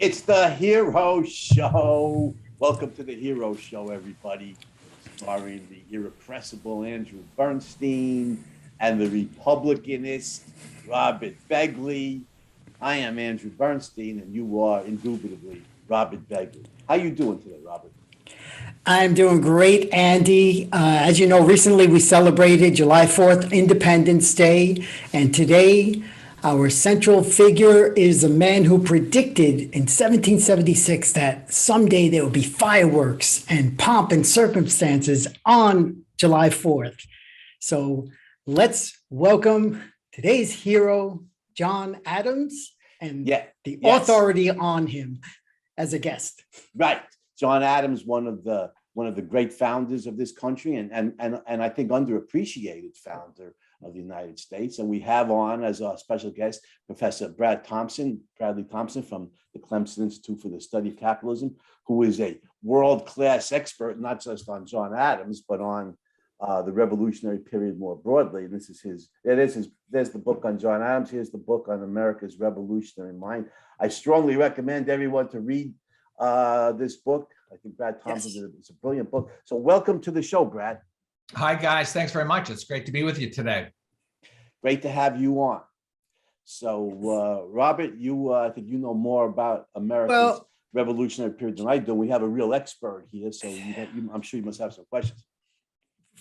It's the Hero Show. Welcome to the Hero Show, everybody. Starring the irrepressible Andrew Bernstein and the Republicanist Robert Begley. I am Andrew Bernstein, and you are indubitably Robert Begley. How you doing today, Robert? I'm doing great, Andy. As you know, recently we celebrated July 4th, Independence Day, and today our central figure is the man who predicted in 1776 that someday there would be fireworks and pomp and circumstances on July 4th. So let's welcome today's hero, John Adams, and the authority on him as a guest. Right. John Adams, one of the great founders of this country, and I think underappreciated founder of the United States. And we have on as our special guest Professor Bradley Thompson from the Clemson Institute for the Study of Capitalism, who is a world-class expert, not just on John Adams, but on the revolutionary period more broadly. And there's the book on John Adams. Here's the book on America's revolutionary mind. I strongly recommend everyone to read this book. I think Brad Thompson, it's a brilliant book. So welcome to the show, Brad. Hi, guys. Thanks very much. It's great to be with you today. Great to have you on. So, Robert, I think you know more about America's revolutionary period than I do. We have a real expert here, so I'm sure you must have some questions.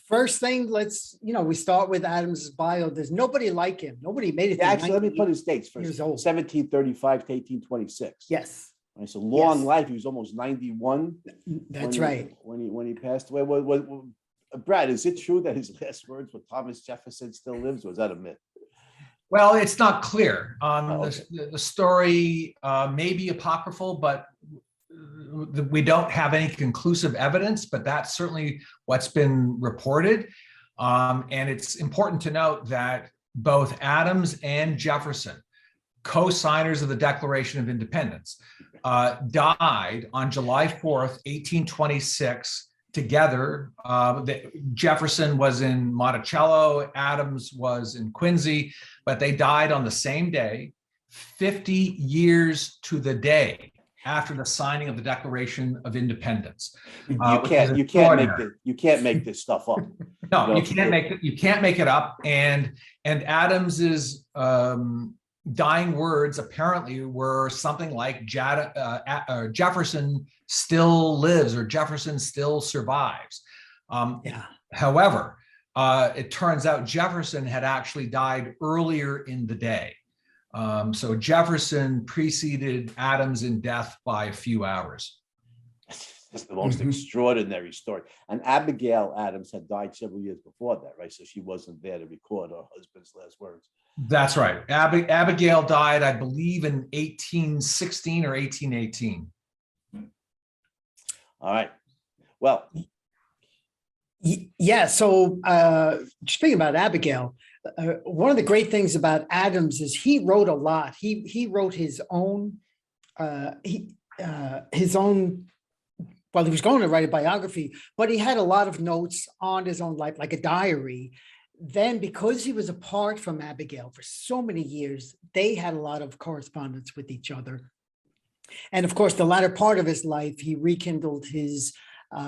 First thing, we start with Adams' bio. There's nobody like him. Nobody made it. Actually, let me put his dates first. 1735 to 1826. Yes. It's a long life. He was almost 91. That's right. When he passed away. Brad, is it true that his last words were Thomas Jefferson still lives, or is that a myth? Well, it's not clear. Okay. The story may be apocryphal, but we don't have any conclusive evidence, but that's certainly what's been reported. And it's important to note that both Adams and Jefferson, co-signers of the Declaration of Independence, died on July 4th, 1826, together. Jefferson was in Monticello, Adams was in Quincy, but they died on the same day, 50 years to the day after the signing of the Declaration of Independence. You can't make this stuff up. No, you can't make it up. And Adams's dying words apparently were something like Jefferson still lives, or Jefferson still survives. However, it turns out Jefferson had actually died earlier in the day. So Jefferson preceded Adams in death by a few hours. It's the most extraordinary story. And Abigail Adams had died several years before that, right? So she wasn't there to record her husband's last words. That's right. Abigail died, I believe, in 1816 or 1818. All right. Well. Yeah. So speaking about Abigail, one of the great things about Adams is he wrote a lot. He wrote his own. Well, he was going to write a biography, but he had a lot of notes on his own life, like a diary. Then, because he was apart from Abigail for so many years, they had a lot of correspondence with each other. And of course, the latter part of his life, he rekindled his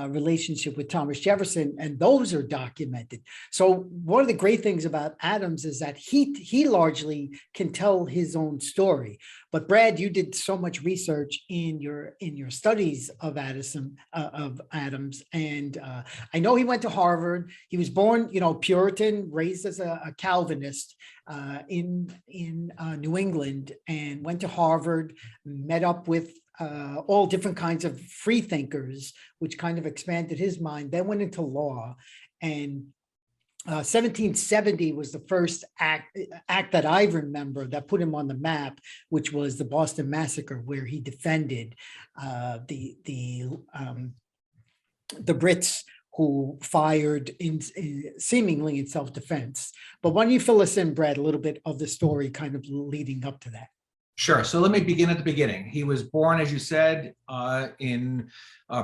relationship with Thomas Jefferson, and those are documented. So one of the great things about Adams is that he largely can tell his own story. But Brad, you did so much research in your studies of Adams, and I know he went to Harvard. He was born, Puritan, raised as a Calvinist in New England, and went to Harvard, met up with all different kinds of free thinkers, which kind of expanded his mind, then went into law. And 1770 was the first act that I remember that put him on the map, which was the Boston Massacre, where he defended the Brits who fired seemingly in self-defense. But why don't you fill us in, Brad, a little bit of the story kind of leading up to that? Sure. So let me begin at the beginning. He was born, as you said, in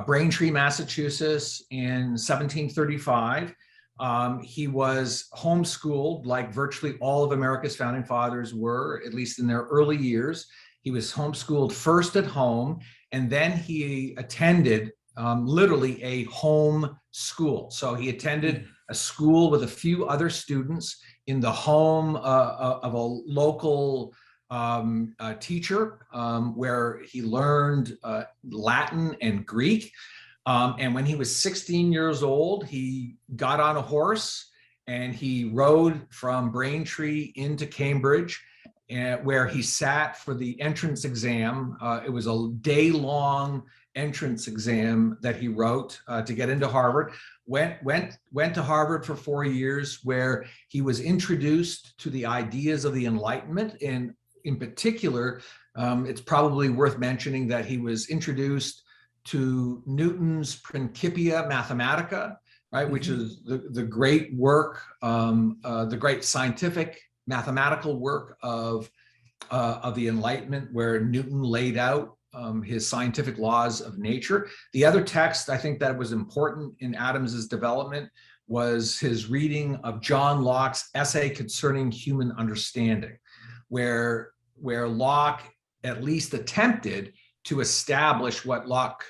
Braintree, Massachusetts in 1735. He was homeschooled, like virtually all of America's founding fathers were, at least in their early years. He was homeschooled first at home, and then he attended literally a home school. So he attended a school with a few other students in the home of a local teacher, where he learned Latin and Greek. And when he was 16 years old, he got on a horse and he rode from Braintree into Cambridge, where he sat for the entrance exam. It was a day-long entrance exam that he wrote to get into Harvard. Went to Harvard for 4 years, where he was introduced to the ideas of the Enlightenment. And in particular, it's probably worth mentioning that he was introduced to Newton's Principia Mathematica, right, which is the great work, the great scientific mathematical work of the Enlightenment, where Newton laid out his scientific laws of nature. The other text I think that was important in Adams's development was his reading of John Locke's Essay Concerning Human Understanding, where Locke at least attempted to establish what Locke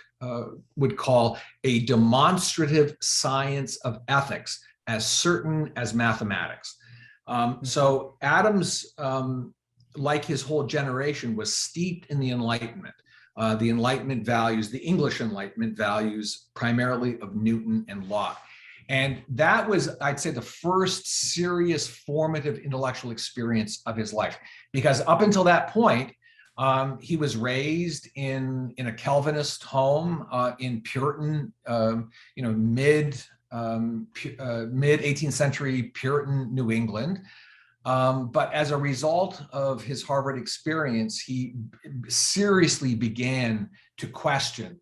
would call a demonstrative science of ethics, as certain as mathematics. So Adams, like his whole generation, was steeped in the Enlightenment. The Enlightenment values, the English Enlightenment values, primarily of Newton and Locke. And that was, I'd say, the first serious formative intellectual experience of his life. Because up until that point, he was raised in a Calvinist home in Puritan, mid 18th century Puritan New England. But as a result of his Harvard experience, he seriously began to question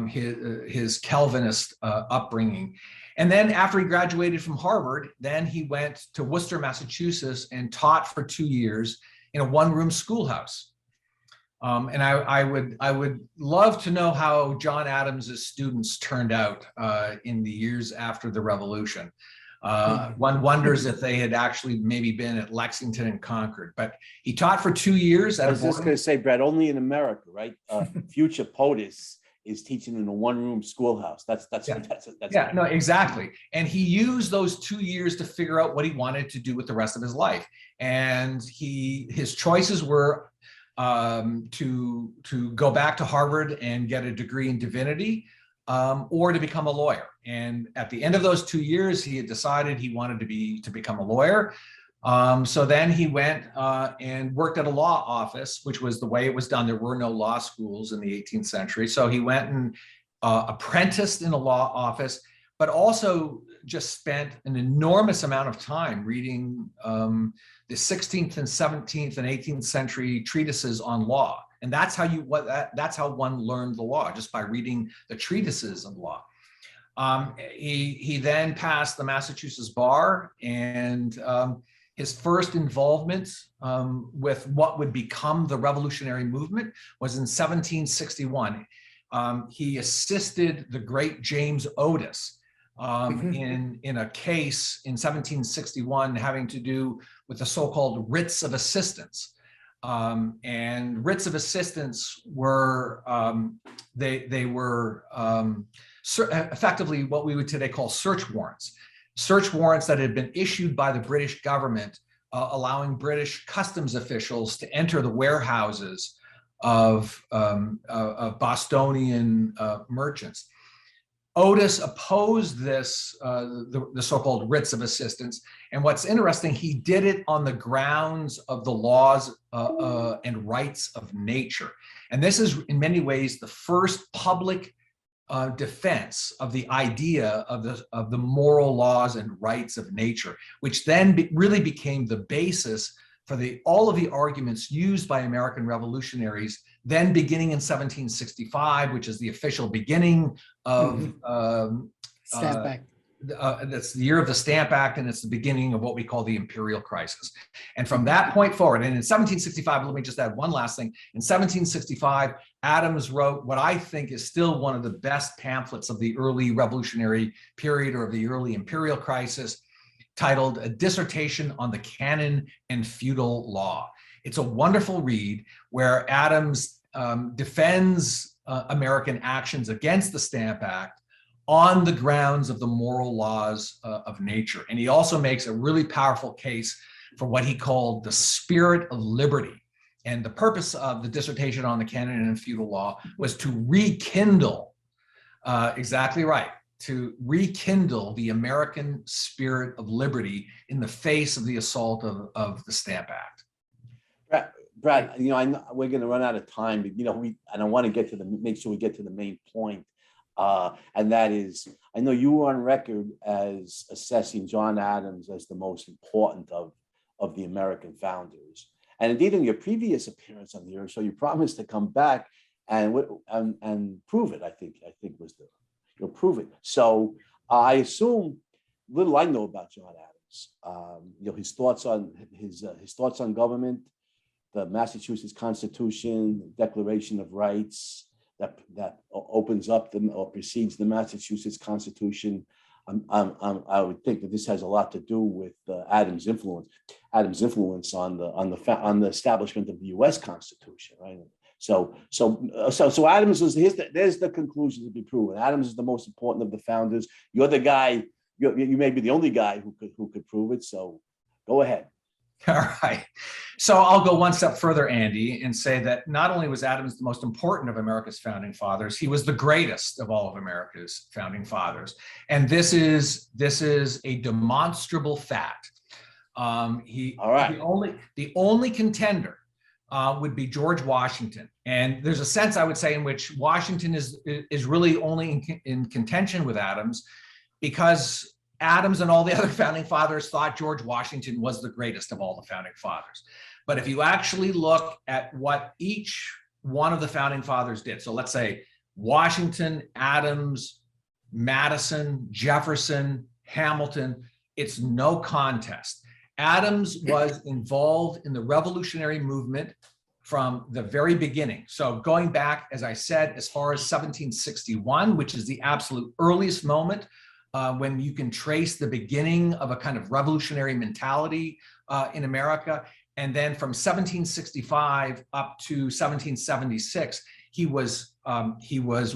his Calvinist upbringing. And then after he graduated from Harvard, then he went to Worcester, Massachusetts, and taught for 2 years in a one-room schoolhouse. And I would love to know how John Adams's students turned out in the years after the Revolution. One wonders if they had actually maybe been at Lexington and Concord, but he taught for 2 years. I was just going to say, Brett, only in America, right? Future POTUS is teaching in a one-room schoolhouse. That's no, exactly. And he used those 2 years to figure out what he wanted to do with the rest of his life. And his choices were to go back to Harvard and get a degree in divinity, or to become a lawyer. And at the end of those 2 years, he had decided he wanted to become a lawyer. So then he went and worked at a law office, which was the way it was done. There were no law schools in the 18th century. So he went and apprenticed in a law office, but also just spent an enormous amount of time reading the 16th and 17th and 18th century treatises on law. And that's how one learned the law, just by reading the treatises of law. He then passed the Massachusetts bar, and his first involvement with what would become the revolutionary movement was in 1761. He assisted the great James Otis in a case in 1761 having to do with the so-called writs of assistance. And writs of assistance were effectively what we would today call search warrants. Search warrants that had been issued by the British government, allowing British customs officials to enter the warehouses of Bostonian merchants. Otis opposed this, the so-called writs of assistance. And what's interesting, he did it on the grounds of the laws and rights of nature. And this is in many ways the first public defense of the idea of the moral laws and rights of nature, which then really became the basis for all of the arguments used by American revolutionaries, then beginning in 1765, which is the official beginning of Stamp Act. That's the year of the Stamp Act, and it's the beginning of what we call the imperial crisis. And from that point forward, and in 1765, let me just add one last thing. In 1765, Adams wrote what I think is still one of the best pamphlets of the early revolutionary period, or of the early imperial crisis, titled A Dissertation on the Canon and Feudal Law. It's a wonderful read where Adams defends American actions against the Stamp Act on the grounds of the moral laws of nature. And he also makes a really powerful case for what he called the spirit of liberty. And the purpose of the dissertation on the canon and feudal law was to rekindle, exactly right, to rekindle the American spirit of liberty in the face of the assault of the Stamp Act. Brad, I know we're going to run out of time, but and I want to get to make sure we get to the main point, and that is, I know you were on record as assessing John Adams as the most important of the American founders, and indeed in your previous appearance on the air show, you promised to come back and prove it. I think was you'll prove it. So I assume little I know about John Adams. His thoughts on government, the Massachusetts Constitution, the Declaration of Rights that opens up or precedes the Massachusetts Constitution. I would think that this has a lot to do with Adams' influence on the establishment of the U.S. Constitution, right? So Adams was there's the conclusion to be proven. Adams is the most important of the founders. You're the guy. You may be the only guy who could prove it. So go ahead. All right. So I'll go one step further, Andy, and say that not only was Adams the most important of America's founding fathers, he was the greatest of all of America's founding fathers. And this is a demonstrable fact. The only contender would be George Washington. And there's a sense, I would say, in which Washington is really only in contention with Adams because Adams and all the other founding fathers thought George Washington was the greatest of all the founding fathers. But if you actually look at what each one of the founding fathers did, so let's say Washington, Adams, Madison, Jefferson, Hamilton, it's no contest. Adams was involved in the revolutionary movement from the very beginning. So going back, as I said, as far as 1761, which is the absolute earliest moment when you can trace the beginning of a kind of revolutionary mentality in America. And then from 1765 up to 1776, he was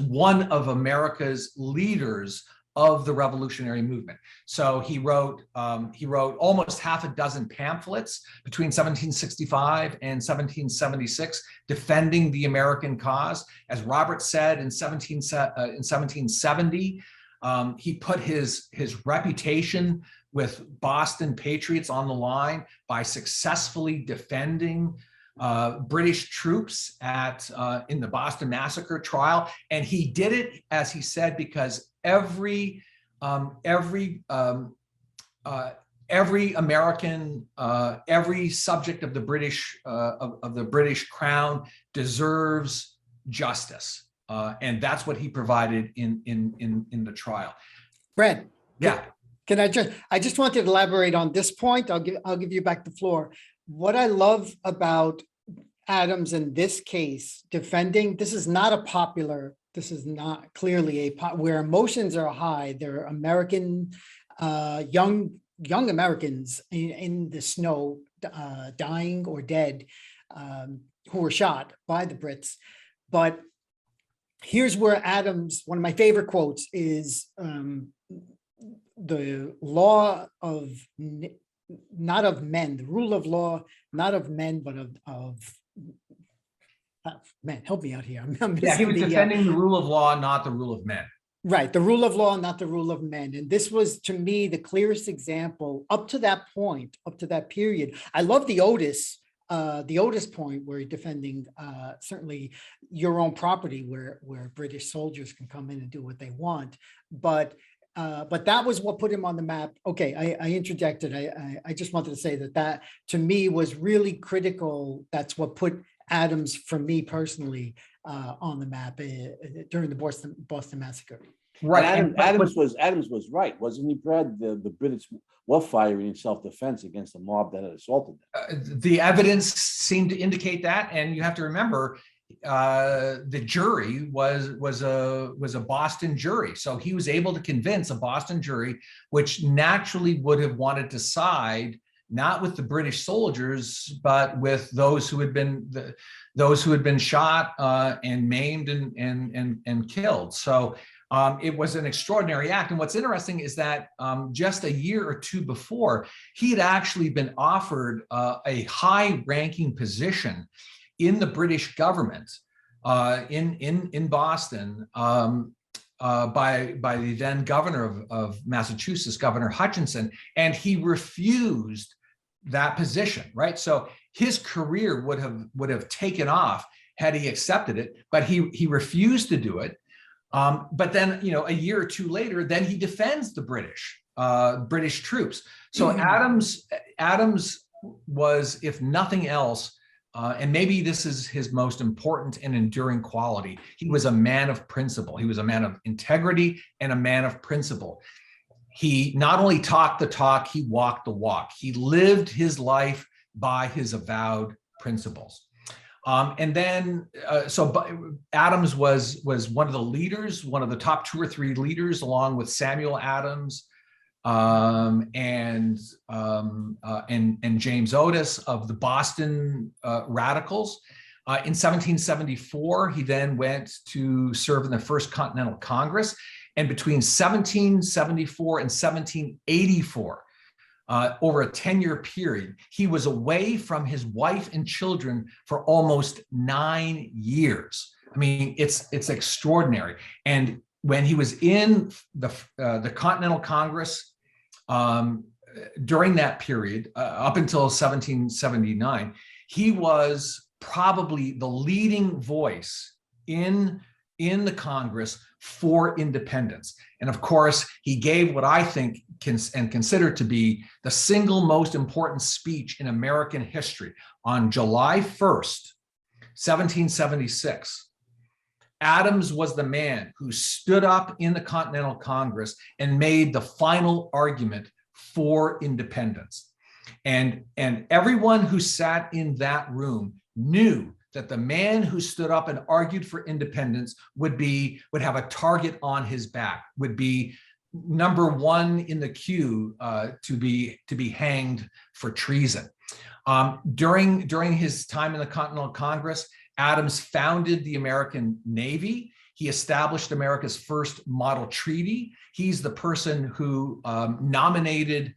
one of America's leaders of the revolutionary movement. So he wrote almost half a dozen pamphlets between 1765 and 1776 defending the American cause. As Robert said in 1770, he put his reputation with Boston patriots on the line by successfully defending British troops in the Boston Massacre trial. And he did it, as he said, because every American, every subject of the British crown deserves justice, and that's what he provided in the trial. Brad, yeah. Can I just want to elaborate on this point? I'll give you back the floor. What I love about Adams in this case, defending, this is not clearly where emotions are high. There are American, young Americans in the snow, dying or dead, who were shot by the Brits. But here's where Adams, one of my favorite quotes is, the law of not of men, the rule of law, not of men, but of men. Help me out here. He was defending the rule of law, not the rule of men. Right, the rule of law, not the rule of men. And this was, to me, the clearest example up to that point, up to that period. I love the Otis point where you're defending certainly your own property, where British soldiers can come in and do what they want. But that was what put him on the map. Okay, I interjected. I just wanted to say that to me was really critical. That's what put Adams, for me personally, on the map during the Boston Massacre. Right. Adams was right, wasn't he, Brad? The British were firing in self-defense against the mob that had assaulted them. The evidence seemed to indicate that, and you have to remember, the jury was a Boston jury, so he was able to convince a Boston jury, which naturally would have wanted to side not with the British soldiers, but with those who had been shot and maimed and killed. So it was an extraordinary act. And what's interesting is that just a year or two before, he had actually been offered a high-ranking position in the British government in Boston by the then governor of Massachusetts, Governor Hutchinson, and he refused that position, right? So his career would have taken off had he accepted it, but he refused to do it. But then, a year or two later, then he defends the British troops. So Adams was, if nothing else, and maybe this is his most important and enduring quality, he was a man of principle. He was a man of integrity and a man of principle. He not only talked the talk, he walked the walk. He lived his life by his avowed principles. And then, Adams was one of the leaders, one of the top 2 or 3 leaders, along with Samuel Adams and James Otis of the Boston Radicals. In 1774, he then went to serve in the First Continental Congress. And between 1774 and 1784, over a 10-year period, he was away from his wife and children for almost 9 years. I mean, it's extraordinary. And when he was in the Continental Congress during that period, up until 1779, he was probably the leading voice in the Congress for independence. And of course, he gave what I think and consider to be the single most important speech in American history on July 1st, 1776. Adams was the man who stood up in the Continental Congress and made the final argument for independence. And everyone who sat in that room knew that the man who stood up and argued for independence would have a target on his back, would be number 1 in the queue to be hanged for treason. During his time in the Continental Congress, Adams founded the American Navy. He established America's first model treaty. He's the person who nominated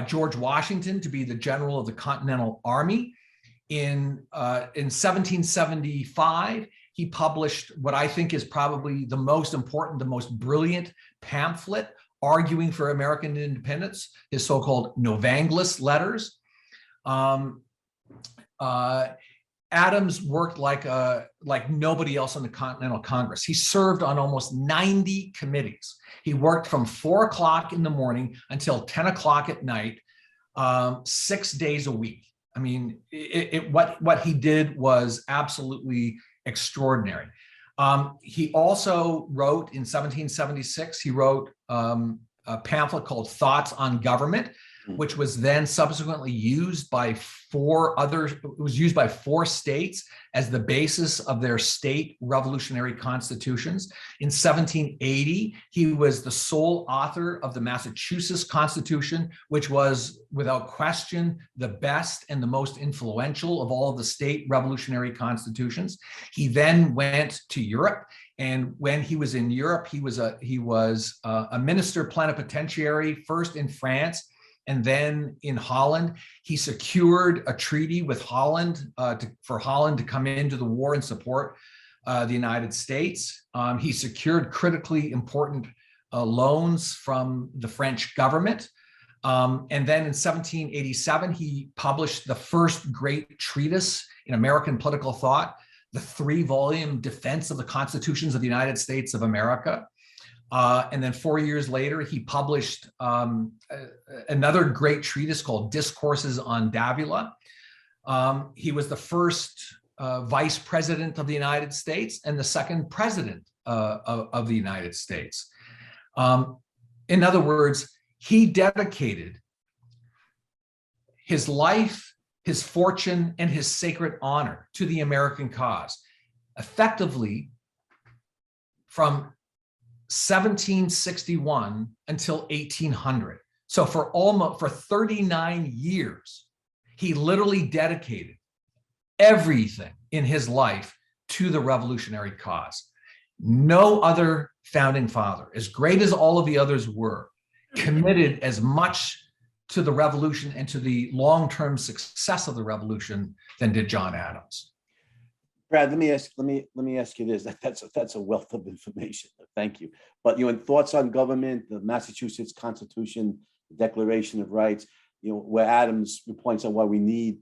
George Washington to be the general of the Continental Army. In 1775, he published what I think is probably the most important, the most brilliant pamphlet arguing for American independence, his so-called Novanglus letters. Adams worked like nobody else in the Continental Congress. He served on almost 90 committees. He worked from 4 o'clock in the morning until 10 o'clock at night, 6 days a week. I mean, what he did was absolutely extraordinary. He also wrote in 1776, he wrote a pamphlet called Thoughts on Government, which was then subsequently used by 4 states as the basis of their state revolutionary constitutions. In 1780, he was the sole author of the Massachusetts Constitution, which was without question the best and the most influential of all of the state revolutionary constitutions. He then went to Europe. And when he was in Europe, he was a minister plenipotentiary, first in France and then in Holland. He secured a treaty with Holland for Holland to come into the war and support the United States. He secured critically important loans from the French government. And then in 1787, he published the first great treatise in American political thought, the 3-volume Defense of the Constitutions of the United States of America. And then 4 years later, he published another great treatise called Discourses on Davila. He was the first vice president of the United States and the second president of the United States. In other words, he dedicated his life, his fortune, and his sacred honor to the American cause, effectively from 1761 until 1800. So for 39 years, he literally dedicated everything in his life to the revolutionary cause. No other founding father, as great as all of the others were, committed as much to the revolution and to the long-term success of the revolution than did John Adams. Brad, let me ask you this. That's a wealth of information. Thank you. But in thoughts on government, the Massachusetts Constitution, the Declaration of Rights, where Adams points out why we need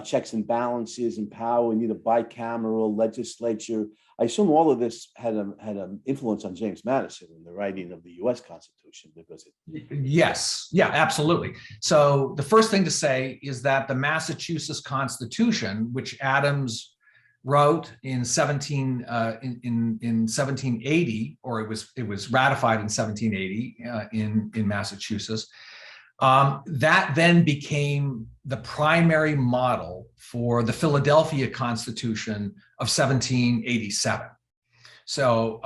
checks and balances and power. We need a bicameral legislature. I assume all of this had an influence on James Madison in the writing of the U.S. Constitution, because Yes, yeah, absolutely. So the first thing to say is that the Massachusetts Constitution, which Adams wrote in 1780, or it was ratified in 1780 in Massachusetts. That then became the primary model for the Philadelphia Constitution of 1787. So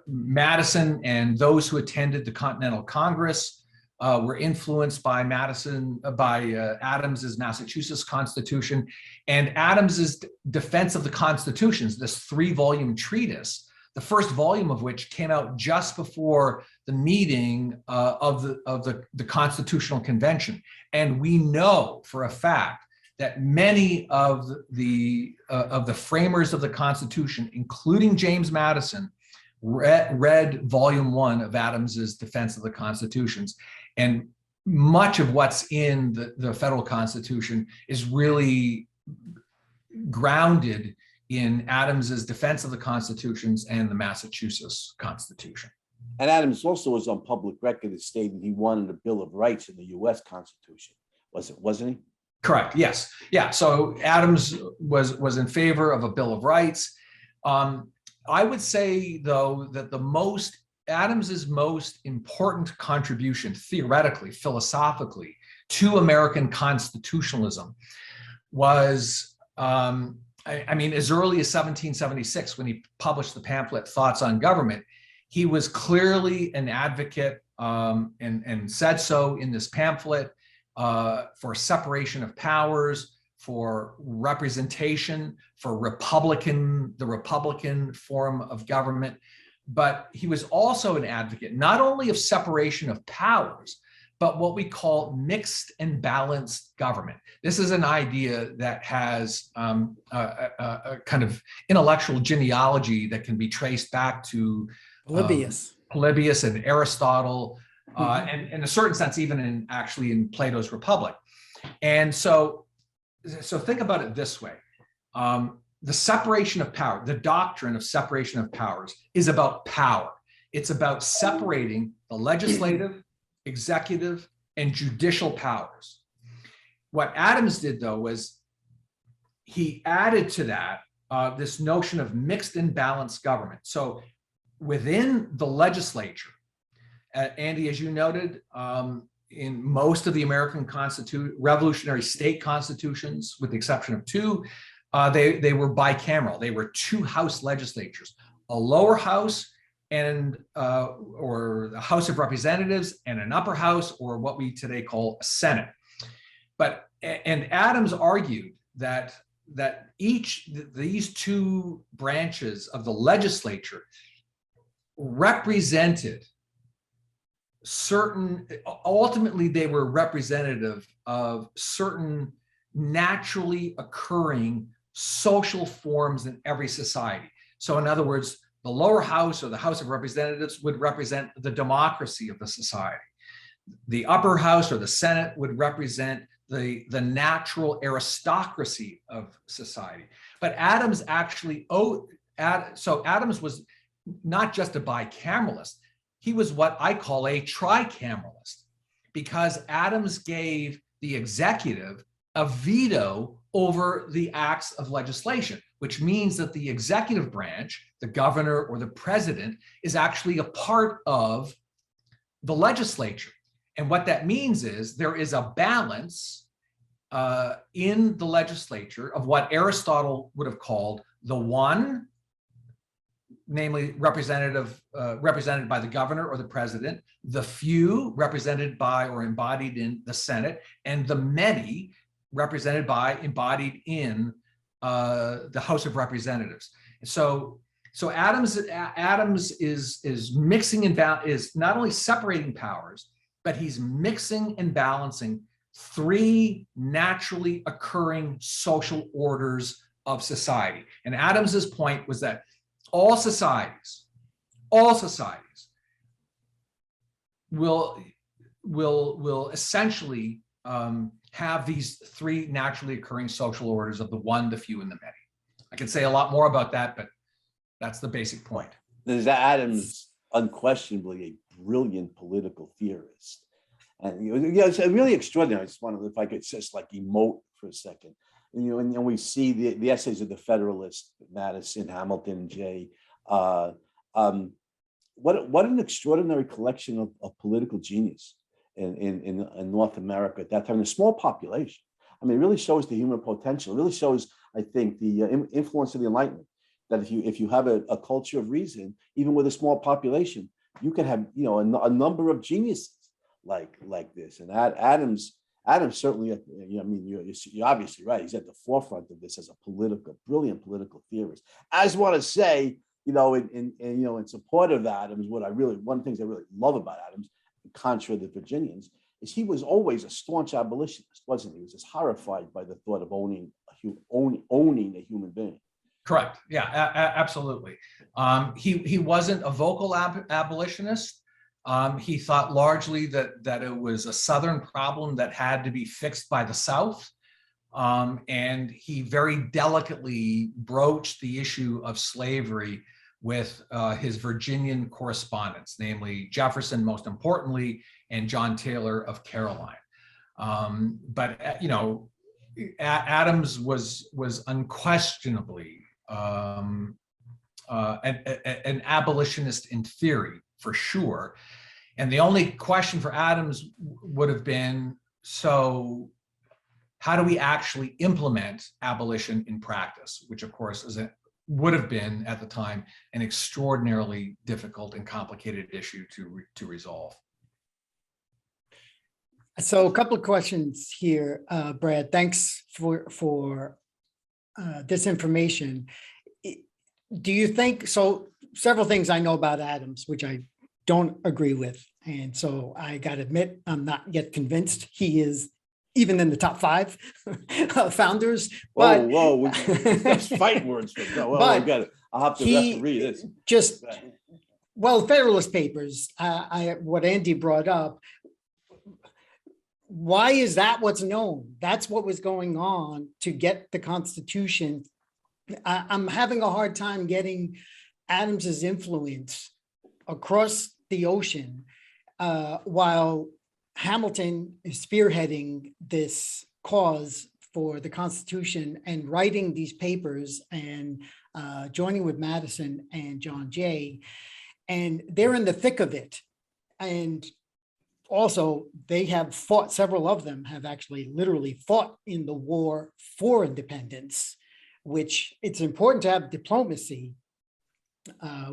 Madison and those who attended the Continental Congress were influenced by Adams's Massachusetts Constitution, and Adams's Defense of the Constitutions, this 3-volume treatise, the first volume of which came out just before the meeting of the Constitutional Convention. And we know for a fact that many of the framers of the Constitution, including James Madison, read Volume 1 of Adams's Defense of the Constitutions. And much of what's in the federal Constitution is really grounded in Adams's Defense of the Constitutions and the Massachusetts Constitution. And Adams also was on public record as stating he wanted a Bill of Rights in the U.S. Constitution. Wasn't he? Correct. Yes. Yeah. So Adams was in favor of a Bill of Rights. I would say, though, that Adams's most important contribution, theoretically, philosophically, to American constitutionalism was, as early as 1776, when he published the pamphlet Thoughts on Government, he was clearly an advocate and said so in this pamphlet for separation of powers, for representation, for the Republican form of government. But he was also an advocate not only of separation of powers, but what we call mixed and balanced government. This is an idea that has a kind of intellectual genealogy that can be traced back to Polybius and Aristotle, and in a certain sense, even in Plato's Republic. And so think about it this way. The separation of power, the doctrine of separation of powers, is about power. It's about separating the legislative, executive, and judicial powers. What Adams did, though, was he added to that this notion of mixed and balanced government. So within the legislature, Andy, as you noted, in most of the American revolutionary state constitutions, with the exception of 2, they were bicameral. They were 2 house legislatures, a lower house or the House of Representatives, and an upper house, or what we today call a Senate. And Adams argued that these 2 branches of the legislature represented ultimately they were representative of certain naturally occurring social forms in every society. So in other words, the lower house or the House of Representatives would represent the democracy of the society. The upper house or the Senate would represent the natural aristocracy of society. But Adams Adams was not just a bicameralist, he was what I call a tricameralist, because Adams gave the executive a veto over the acts of legislation, which means that the executive branch, the governor or the president, is actually a part of the legislature. And what that means is there is a balance in the legislature of what Aristotle would have called the one namely represented by the governor or the president, the few represented by or embodied in the Senate, and the many represented by, embodied in the House of Representatives. So Adams is mixing and is not only separating powers, but he's mixing and balancing three naturally occurring social orders of society. And Adams's point was that all societies will essentially have these three naturally occurring social orders of the one, the few, and the many. I could say a lot more about that, but that's the basic point. There's Adams, unquestionably a brilliant political theorist. And it's really extraordinary. I just wanted, if I could just like emote for a second. And we see the essays of the Federalist, Madison, Hamilton, Jay. What an extraordinary collection of political genius in North America at that time, a small population. I mean, it really shows the human potential. It really shows, I think, the influence of the Enlightenment. That if you have a culture of reason, even with a small population, you can have a number of geniuses like this. And Adams certainly, you're obviously right. He's at the forefront of this as a brilliant political theorist. I just want to say, in support of Adams, one of the things I really love about Adams, contrary to the Virginians, is he was always a staunch abolitionist, wasn't he? He was just horrified by the thought of owning a human being. Correct. Yeah, absolutely. He wasn't a vocal abolitionist. He thought largely that it was a Southern problem that had to be fixed by the South. And he very delicately broached the issue of slavery with his Virginian correspondents, namely Jefferson, most importantly, and John Taylor of Caroline. But Adams was unquestionably an abolitionist in theory, for sure. And the only question for Adams would have been, so how do we actually implement abolition in practice? Which, of course, would have been, at the time, an extraordinarily difficult and complicated issue to resolve. So a couple of questions here, Brad. Thanks for this information. Do you think, so several things I know about Adams, which I don't agree with. And so I got to admit, I'm not yet convinced he is even in the top 5 founders. But, whoa, that's fight words. I'll have to read this. Federalist Papers, what Andy brought up, why is that what's known? That's what was going on to get the Constitution. I'm having a hard time getting Adams's influence across the ocean while Hamilton is spearheading this cause for the Constitution and writing these papers and joining with Madison and John Jay. And they're in the thick of it. And also, they have fought, several of them have actually literally fought in the war for independence, which it's important to have diplomacy,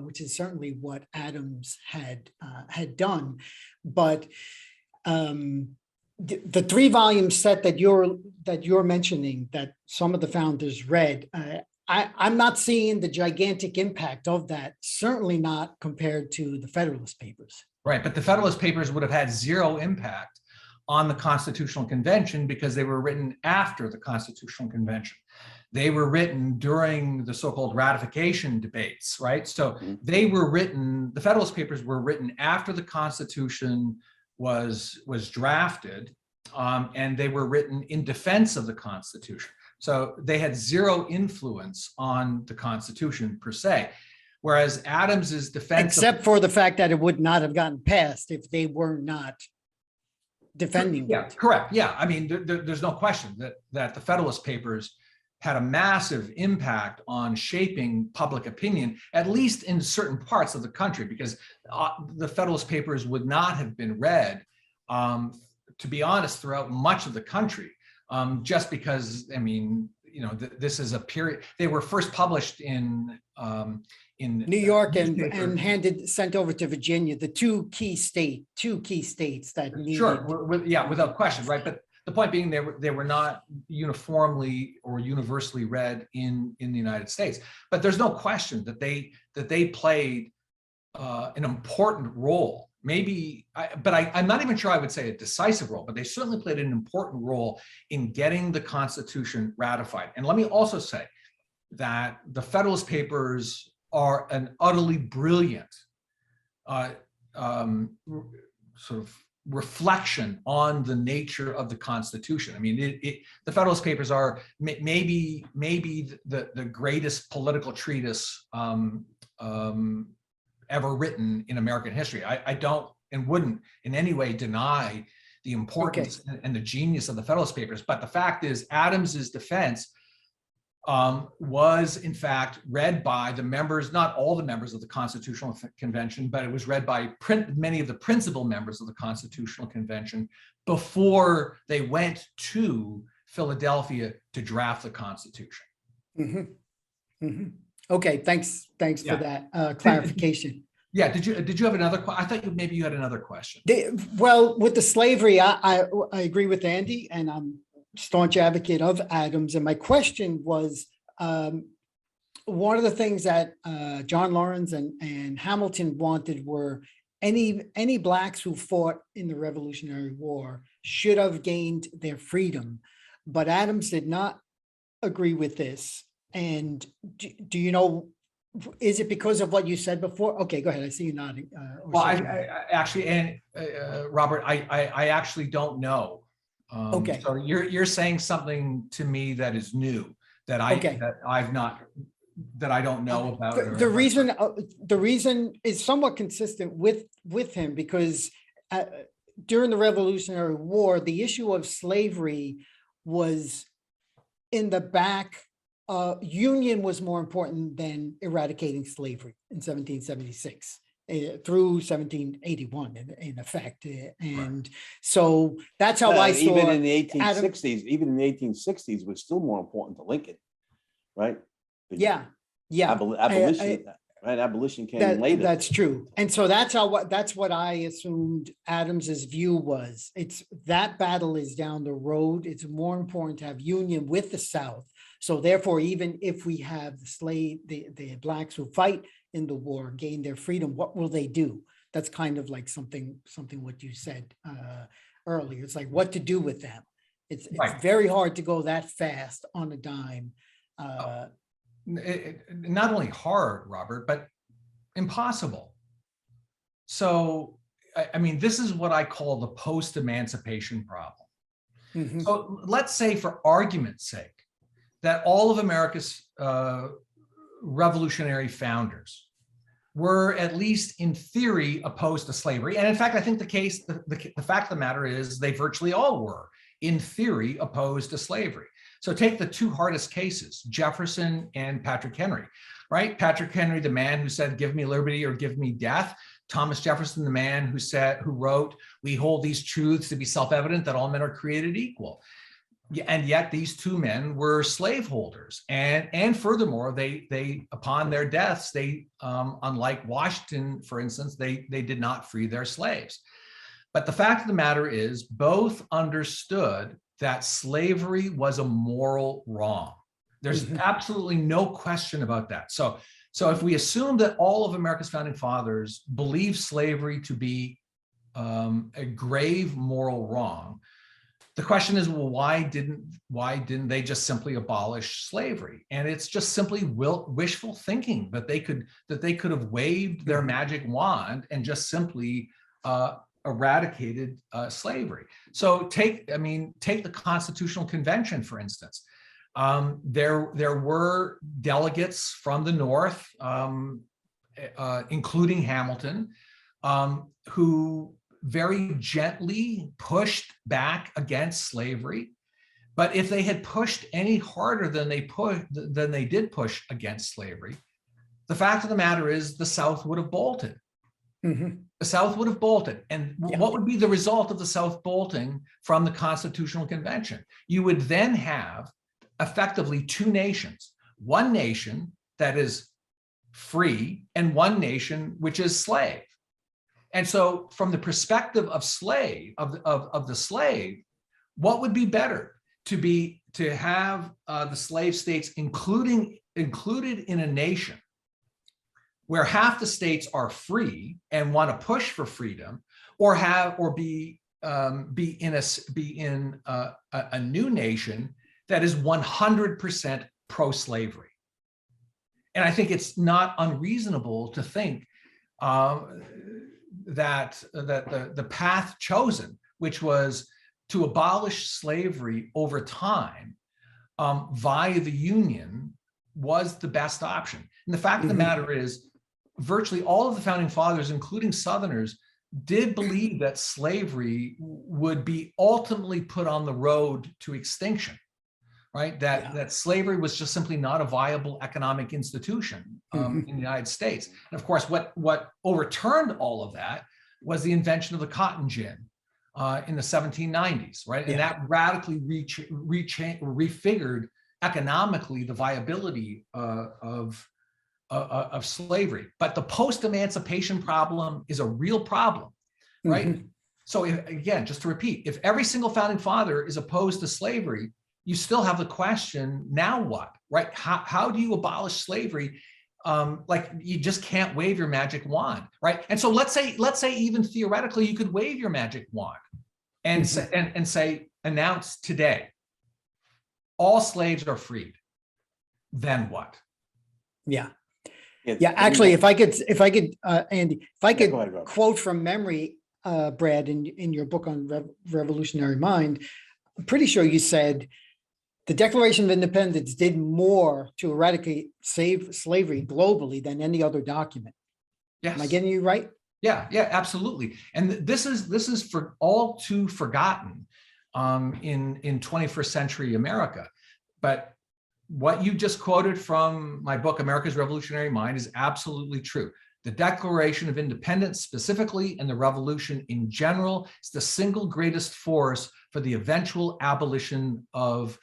which is certainly what Adams had done. But the 3-volume set that you're mentioning that some of the founders read, I'm not seeing the gigantic impact of that, certainly not compared to the Federalist Papers. Right, but the Federalist Papers would have had zero impact on the Constitutional Convention because they were written after the Constitutional Convention. They were written during the so-called ratification debates, right? So they were written, the Federalist Papers were written after the Constitution was drafted, and they were written in defense of the Constitution. So they had zero influence on the Constitution per se. Whereas Adams's defense, except for the fact that it would not have gotten passed if they were not defending it. Correct. Yeah, I mean, there's no question that the Federalist Papers had a massive impact on shaping public opinion, at least in certain parts of the country, because the Federalist Papers would not have been read, to be honest, throughout much of the country, just because, I mean, this is a period. They were first published in New York newspaper. and sent over to Virginia, the two key states that needed. Sure, without question, right? But the point being, they were not uniformly or universally read in the United States. But there's no question that they played an important role. I'm not even sure I would say a decisive role, but they certainly played an important role in getting the Constitution ratified. And let me also say that the Federalist Papers are an utterly brilliant sort of reflection on the nature of the Constitution. I mean, the Federalist Papers are maybe the greatest political treatise ever written in American history. I don't and wouldn't in any way deny the importance and the genius of the Federalist Papers. But the fact is, Adams's defense was in fact read by the members, not all the members of the Constitutional Convention, but it was read by many of the principal members of the Constitutional Convention before they went to Philadelphia to draft the Constitution. Mm-hmm. Mm-hmm. Okay, thanks for that clarification. Yeah, did you have another question? I thought maybe you had another question. Well, with the slavery, I agree with Andy, and I'm staunch advocate of Adams. And my question was, one of the things that John Lawrence and Hamilton wanted were any blacks who fought in the Revolutionary War should have gained their freedom, but Adams did not agree with this. And do you know, is it because of what you said before? Okay, go ahead. I see you nodding. Well, I actually, and Robert, I actually don't know. Okay. So you're saying something to me that is new that I don't know about. The reason is somewhat consistent with him, because during the Revolutionary War, the issue of slavery was in the back. Union was more important than eradicating slavery in 1776 through 1781 in effect. And so that's how I saw even in the 1860s, even in the 1860s was still more important to Lincoln, right? Yeah. Abolition, right? Abolition came later. That's true. And so that's what I assumed Adams's view was. It's that battle is down the road. It's more important to have union with the South. So therefore, even if we have the blacks who fight in the war gain their freedom, what will they do? That's kind of like something what you said earlier. It's like what to do with them. It's very hard to go that fast on a dime. Not only hard, Robert, but impossible. So, I mean, this is what I call the post-emancipation problem. Mm-hmm. So let's say, for argument's sake, that all of America's revolutionary founders were, at least in theory, opposed to slavery. And in fact, I think the fact of the matter is they virtually all were, in theory, opposed to slavery. So take the two hardest cases, Jefferson and Patrick Henry, right? Patrick Henry, the man who said, "Give me liberty or give me death." Thomas Jefferson, the man who wrote, "We hold these truths to be self-evident that all men are created equal." And yet these two men were slaveholders, and furthermore, they upon their deaths, they unlike Washington, for instance, they did not free their slaves. But the fact of the matter is, both understood that slavery was a moral wrong. There's absolutely no question about that. So if we assume that all of America's founding fathers believed slavery to be a grave moral wrong, the question is, well, why didn't they just simply abolish slavery? And it's just simply wishful thinking that they could have waved their magic wand and just simply eradicated slavery. So take the Constitutional Convention, for instance. There were delegates from the North, including Hamilton, who very gently pushed back against slavery. But if they had pushed any harder than they did push against slavery, the fact of the matter is the South would have bolted. Mm-hmm. The South would have bolted. And what would be the result of the South bolting from the Constitutional Convention? You would then have effectively two nations, one nation that is free and one nation which is slave. And so from the perspective of the slave, what would be better to have the slave states included in a nation where half the states are free and want to push for freedom, or be in a new nation that is 100% pro-slavery. And I think it's not unreasonable to think that the path chosen, which was to abolish slavery over time via the Union, was the best option. And the fact of the matter is, virtually all of the founding fathers, including Southerners, did believe that slavery would be ultimately put on the road to extinction, right? That slavery was just simply not a viable economic institution in the United States. And of course, what overturned all of that was the invention of the cotton gin in the 1790s, right? And that radically refigured economically the viability of slavery. But the post-emancipation problem is a real problem, right? So again, just to repeat, if every single founding father is opposed to slavery, you still have the question, now what, right? How do you abolish slavery? Like, you just can't wave your magic wand, right? And so let's say even theoretically you could wave your magic wand and say, announce today, all slaves are freed. Then what? Yeah. Actually, if I could, Andy, if I could go ahead, Rob. quote from memory, Brad, in your book on Revolutionary Mind, I'm pretty sure you said the Declaration of Independence did more to eradicate slavery globally than any other document. Yes. Am I getting you right? Yeah, absolutely. And this is for all too forgotten in 21st century America. But what you just quoted from my book, America's Revolutionary Mind, is absolutely true. The Declaration of Independence specifically, and the revolution in general, is the single greatest force for the eventual abolition of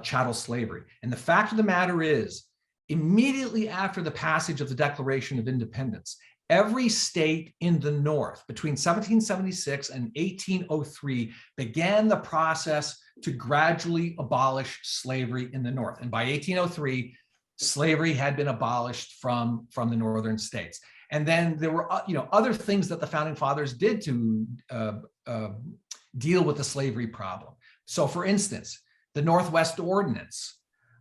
chattel slavery. And the fact of the matter is, immediately after the passage of the Declaration of Independence, every state in the North between 1776 and 1803 began the process to gradually abolish slavery in the North. And by 1803, slavery had been abolished from the northern states. And then there were other things that the founding fathers did to deal with the slavery problem. So for instance, the Northwest Ordinance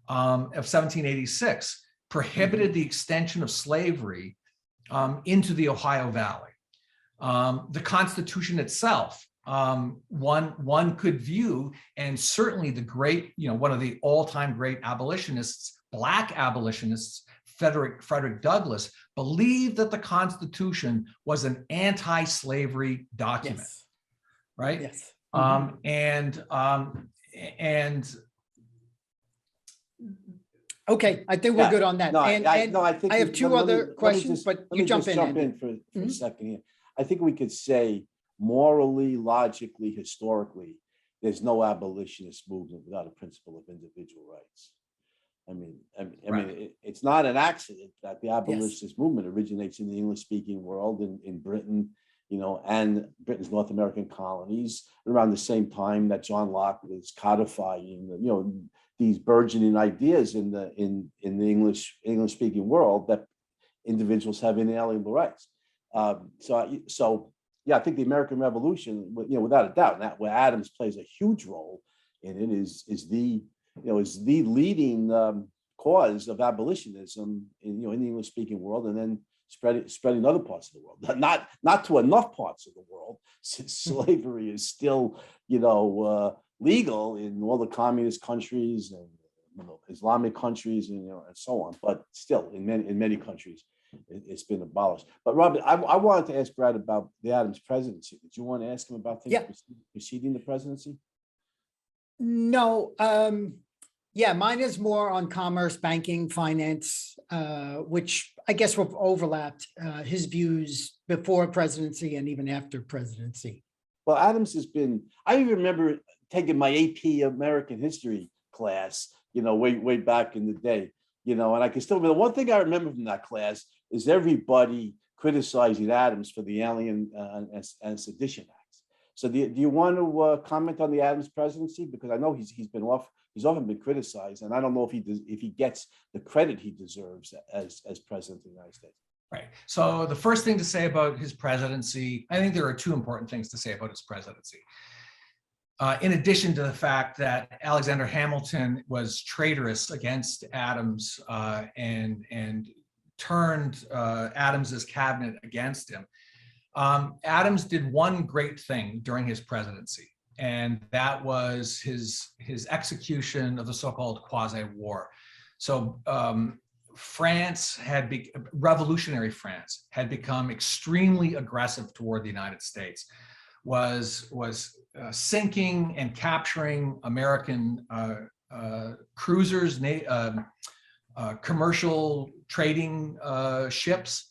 of 1786 prohibited the extension of slavery into the Ohio Valley. The Constitution itself, one could view, and certainly the great, one of the all-time great abolitionists, Black abolitionists, Frederick Douglass, believed that the Constitution was an anti-slavery document, right? Yes. Okay, I think we're good on that. No, And I think I have two other questions, but you jump in. Andy. For a second here. I think we could say morally, logically, historically, there's no abolitionist movement without a principle of individual rights. I mean, it's not an accident that the abolitionist movement originates in the English-speaking world, in Britain, and Britain's North American colonies, around the same time that John Locke was codifying, these burgeoning ideas in the English-speaking world that individuals have inalienable rights. So I think the American Revolution, without a doubt, and that where Adams plays a huge role in it, is the leading cause of abolitionism in the English-speaking world, and then spreading other parts of the world. Not to enough parts of the world, since slavery is still legal in all the communist countries and Islamic countries and so on. But still, in many countries, it's been abolished. But Robert, I wanted to ask Brad about the Adams presidency. Did you want to ask him about things preceding the presidency? No. Mine is more on commerce, banking, finance, which I guess will overlapped his views before presidency and even after presidency. Well, Adams has been, I remember taking my AP American history class way back in the day, and I can still remember. One thing I remember from that class is everybody criticizing Adams for the Alien and Sedition Acts. So do you want to comment on the Adams presidency? Because I know he's often been criticized, and I don't know if he gets the credit he deserves as president of the United States. Right. So the first thing to say about his presidency, I think there are two important things to say about his presidency. In addition to the fact that Alexander Hamilton was traitorous against Adams and turned Adams's cabinet against him, Adams did one great thing during his presidency, and that was his execution of the so-called quasi-war. So revolutionary France had become extremely aggressive toward the United States, was sinking and capturing American cruisers, commercial trading ships,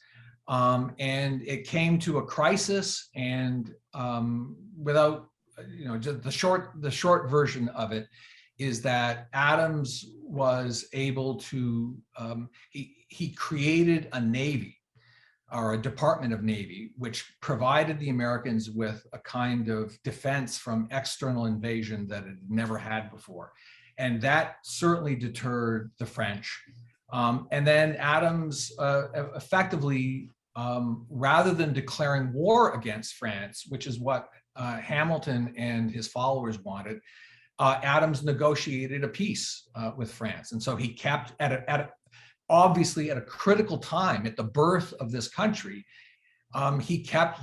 and it came to a crisis. And without, just the short version of it is that Adams was able to, he created a Navy, or a Department of Navy, which provided the Americans with a kind of defense from external invasion that it never had before. And that certainly deterred the French. And then Adams effectively, rather than declaring war against France, which is what Hamilton and his followers wanted, Adams negotiated a peace with France. And so he kept obviously at a critical time at the birth of this country, he kept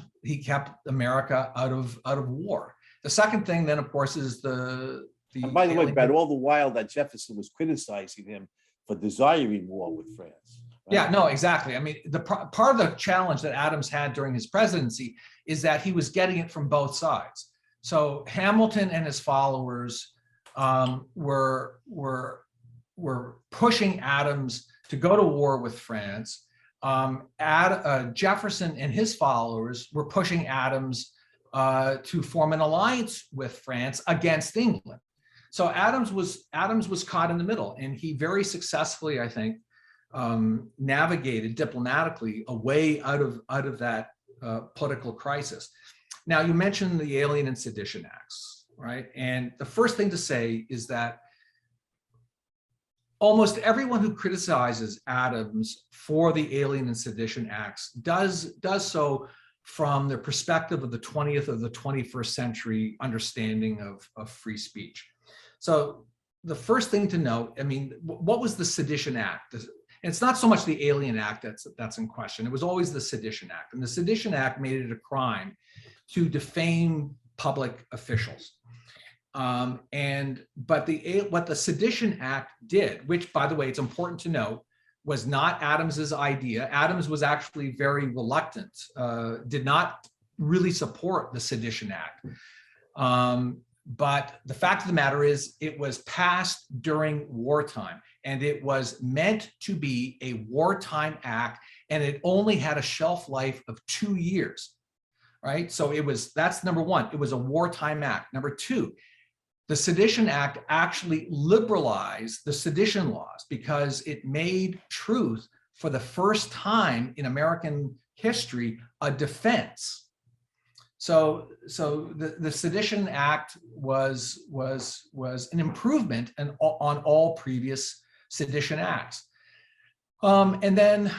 America out of war. The second thing then, of course, is the and by the way, Brad, all the while that Jefferson was criticizing him for desiring war with France. Right? Yeah, no, exactly. I mean, part of the challenge that Adams had during his presidency is that he was getting it from both sides. So Hamilton and his followers were pushing Adams to go to war with France. Jefferson and his followers were pushing Adams to form an alliance with France against England. So Adams was caught in the middle, and he very successfully, I think, navigated diplomatically a way out of that political crisis. Now, you mentioned the Alien and Sedition Acts, right? And the first thing to say is that almost everyone who criticizes Adams for the Alien and Sedition Acts does so from the perspective of the 20th or the 21st century understanding of free speech. So the first thing to note, I mean, what was the Sedition Act? And it's not so much the Alien Act that's in question. It was always the Sedition Act. And the Sedition Act made it a crime to defame public officials. But what the Sedition Act did, which, by the way, it's important to note, was not Adams's idea. Adams was actually very reluctant, did not really support the Sedition Act. But the fact of the matter is, it was passed during wartime, and it was meant to be a wartime act, and it only had a shelf life of 2 years, right? So that's number one, it was a wartime act. Number two, the Sedition Act actually liberalized the sedition laws because it made truth, for the first time in American history, a defense. So the Sedition Act was an improvement on all previous sedition acts. And then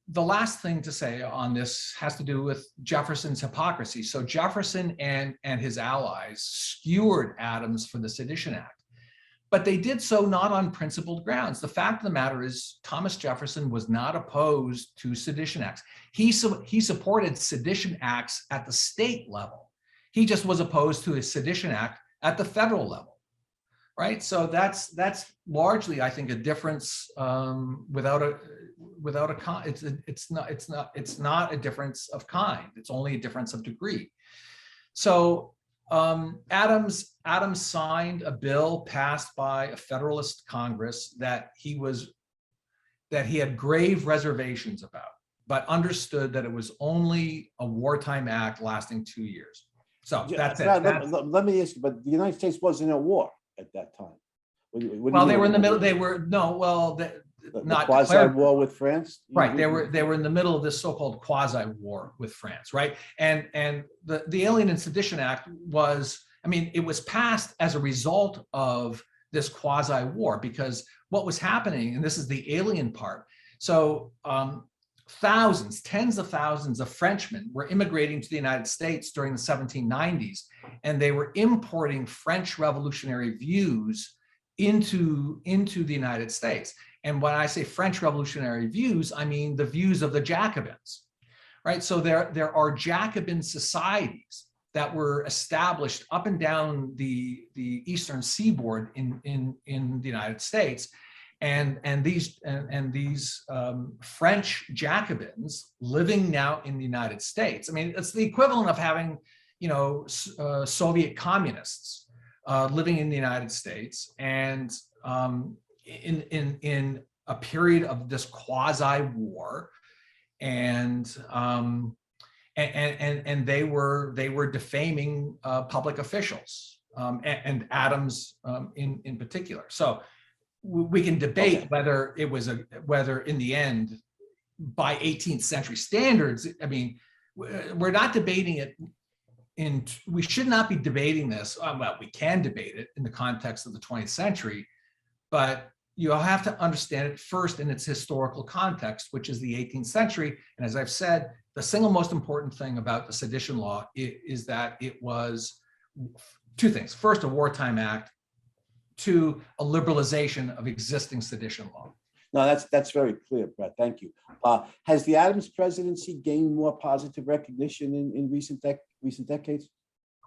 the last thing to say on this has to do with Jefferson's hypocrisy. So Jefferson and his allies skewered Adams for the Sedition Act, but they did so not on principled grounds. The fact of the matter is, Thomas Jefferson was not opposed to sedition acts. He supported sedition acts at the state level. He just was opposed to a sedition act at the federal level, right? So that's largely, I think, a difference it's not a difference of kind. It's only a difference of degree. So Adams signed a bill passed by a Federalist Congress that he had grave reservations about, but understood that it was only a wartime act lasting 2 years. So that's it. Let me ask you, but the United States wasn't in a war at that time. What do Well, you they mean? were in the middle. They were no. Well, The not quasi declared. war with France. Right. They were in the middle of this so-called quasi-war with France, right? And the Alien and Sedition Act was, I mean, it was passed as a result of this quasi-war, because what was happening, and this is the alien part. So thousands, tens of thousands of Frenchmen were immigrating to the United States during the 1790s, and they were importing French revolutionary views into the United States. And when I say French revolutionary views, I mean the views of the Jacobins, right? So there are Jacobin societies that were established up and down the eastern seaboard in the United States, and these French Jacobins living now in the United States. I mean, it's the equivalent of having, you know, Soviet communists living in the United States, and in a period of this quasi-war, and they were defaming public officials, and Adams in particular. So we can debate whether it was whether in the end, by 18th century standards, I mean, we're not debating it. We should not be debating this. Well, we can debate it in the context of the 20th century, but you'll have to understand it first in its historical context, which is the 18th century. And as I've said, the single most important thing about the sedition law is that it was two things. First, a wartime act. Two, a liberalization of existing sedition law. No, that's very clear, Brett. Thank you. Has the Adams presidency gained more positive recognition in recent decades?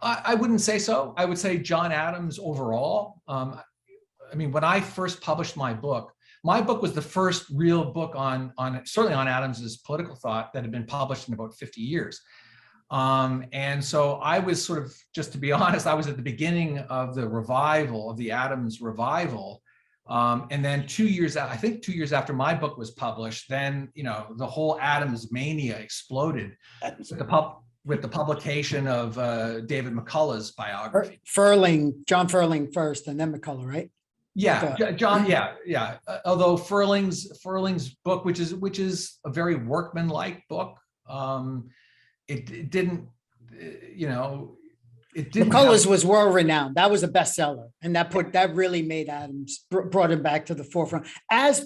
I wouldn't say so. I would say John Adams overall. I mean, when I first published my book was the first real book on certainly on Adams's political thought that had been published in about 50 years. And so I was sort of, just to be honest, I was at the beginning of the revival, of the Adams revival. And then 2 years, I think 2 years after my book was published, then, you know, the whole Adams mania exploded with the publication of David McCullough's biography. John Furling first, and then McCullough, right? Yeah, John. Yeah. Although Furling's book, which is a very workmanlike book, it didn't, you know, it didn't. McCullough's was world renowned. That was a bestseller, and that really made Adams, brought him back to the forefront. As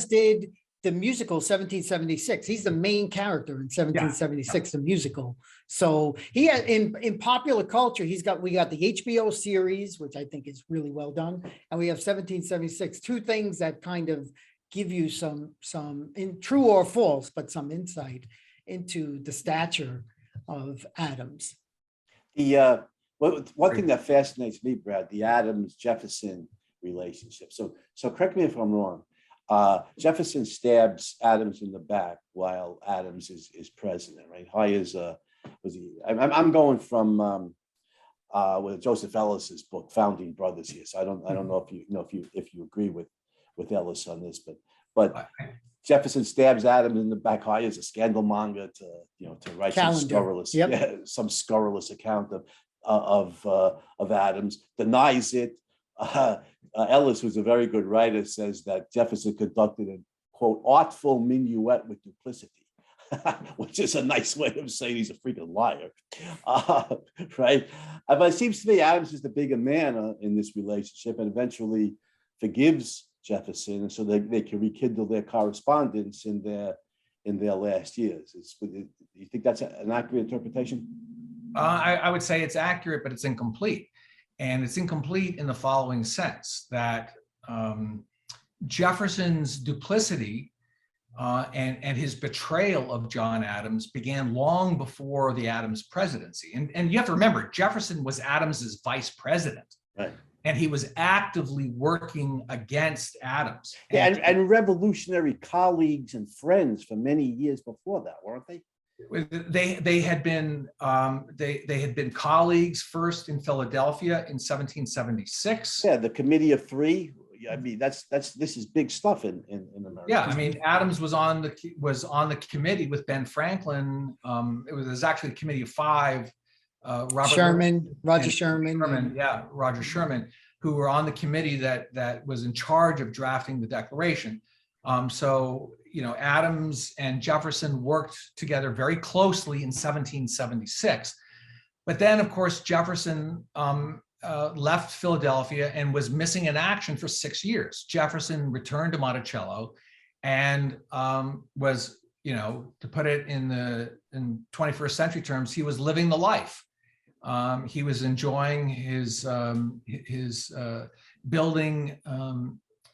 did the musical 1776. He's the main character in 1776, the musical. So he had in popular culture, we got the HBO series, which I think is really well done, and we have 1776. Two things that kind of give you some in true or false, but some insight into the stature of Adams. The one thing that fascinates me, Brad, the Adams-Jefferson relationship. So correct me if I'm wrong. Jefferson stabs Adams in the back while Adams is president, right? I'm going from with Joseph Ellis's book, Founding Brothers here. So I don't know if you agree with Ellis on this, but Jefferson stabs Adams in the back, hires a scandal monger to write some scurrilous account of Adams, denies it. Ellis, who's a very good writer, says that Jefferson conducted a, quote, artful minuet with duplicity, which is a nice way of saying he's a freaking liar, right? But it seems to me Adams is the bigger man in this relationship, and eventually forgives Jefferson, and so they can rekindle their correspondence in their last years. Do you think that's an accurate interpretation? I would say it's accurate, but it's incomplete. And it's incomplete in the following sense, that Jefferson's duplicity and his betrayal of John Adams began long before the Adams presidency. And you have to remember, Jefferson was Adams's vice president. Right. And he was actively working against Adams. And revolutionary colleagues and friends for many years before that, weren't they? They had been colleagues first in Philadelphia in 1776. Yeah, the Committee of Three. I mean, this is big stuff in America. Yeah, I mean, Adams was on the committee with Ben Franklin. It was actually the Committee of Five. Roger Sherman. Yeah, Roger Sherman. who were on the committee that was in charge of drafting the Declaration. So, Adams and Jefferson worked together very closely in 1776. But then, of course, Jefferson left Philadelphia and was missing in action for 6 years. Jefferson returned to Monticello and was, to put it in 21st century terms, he was living the life. He was enjoying his building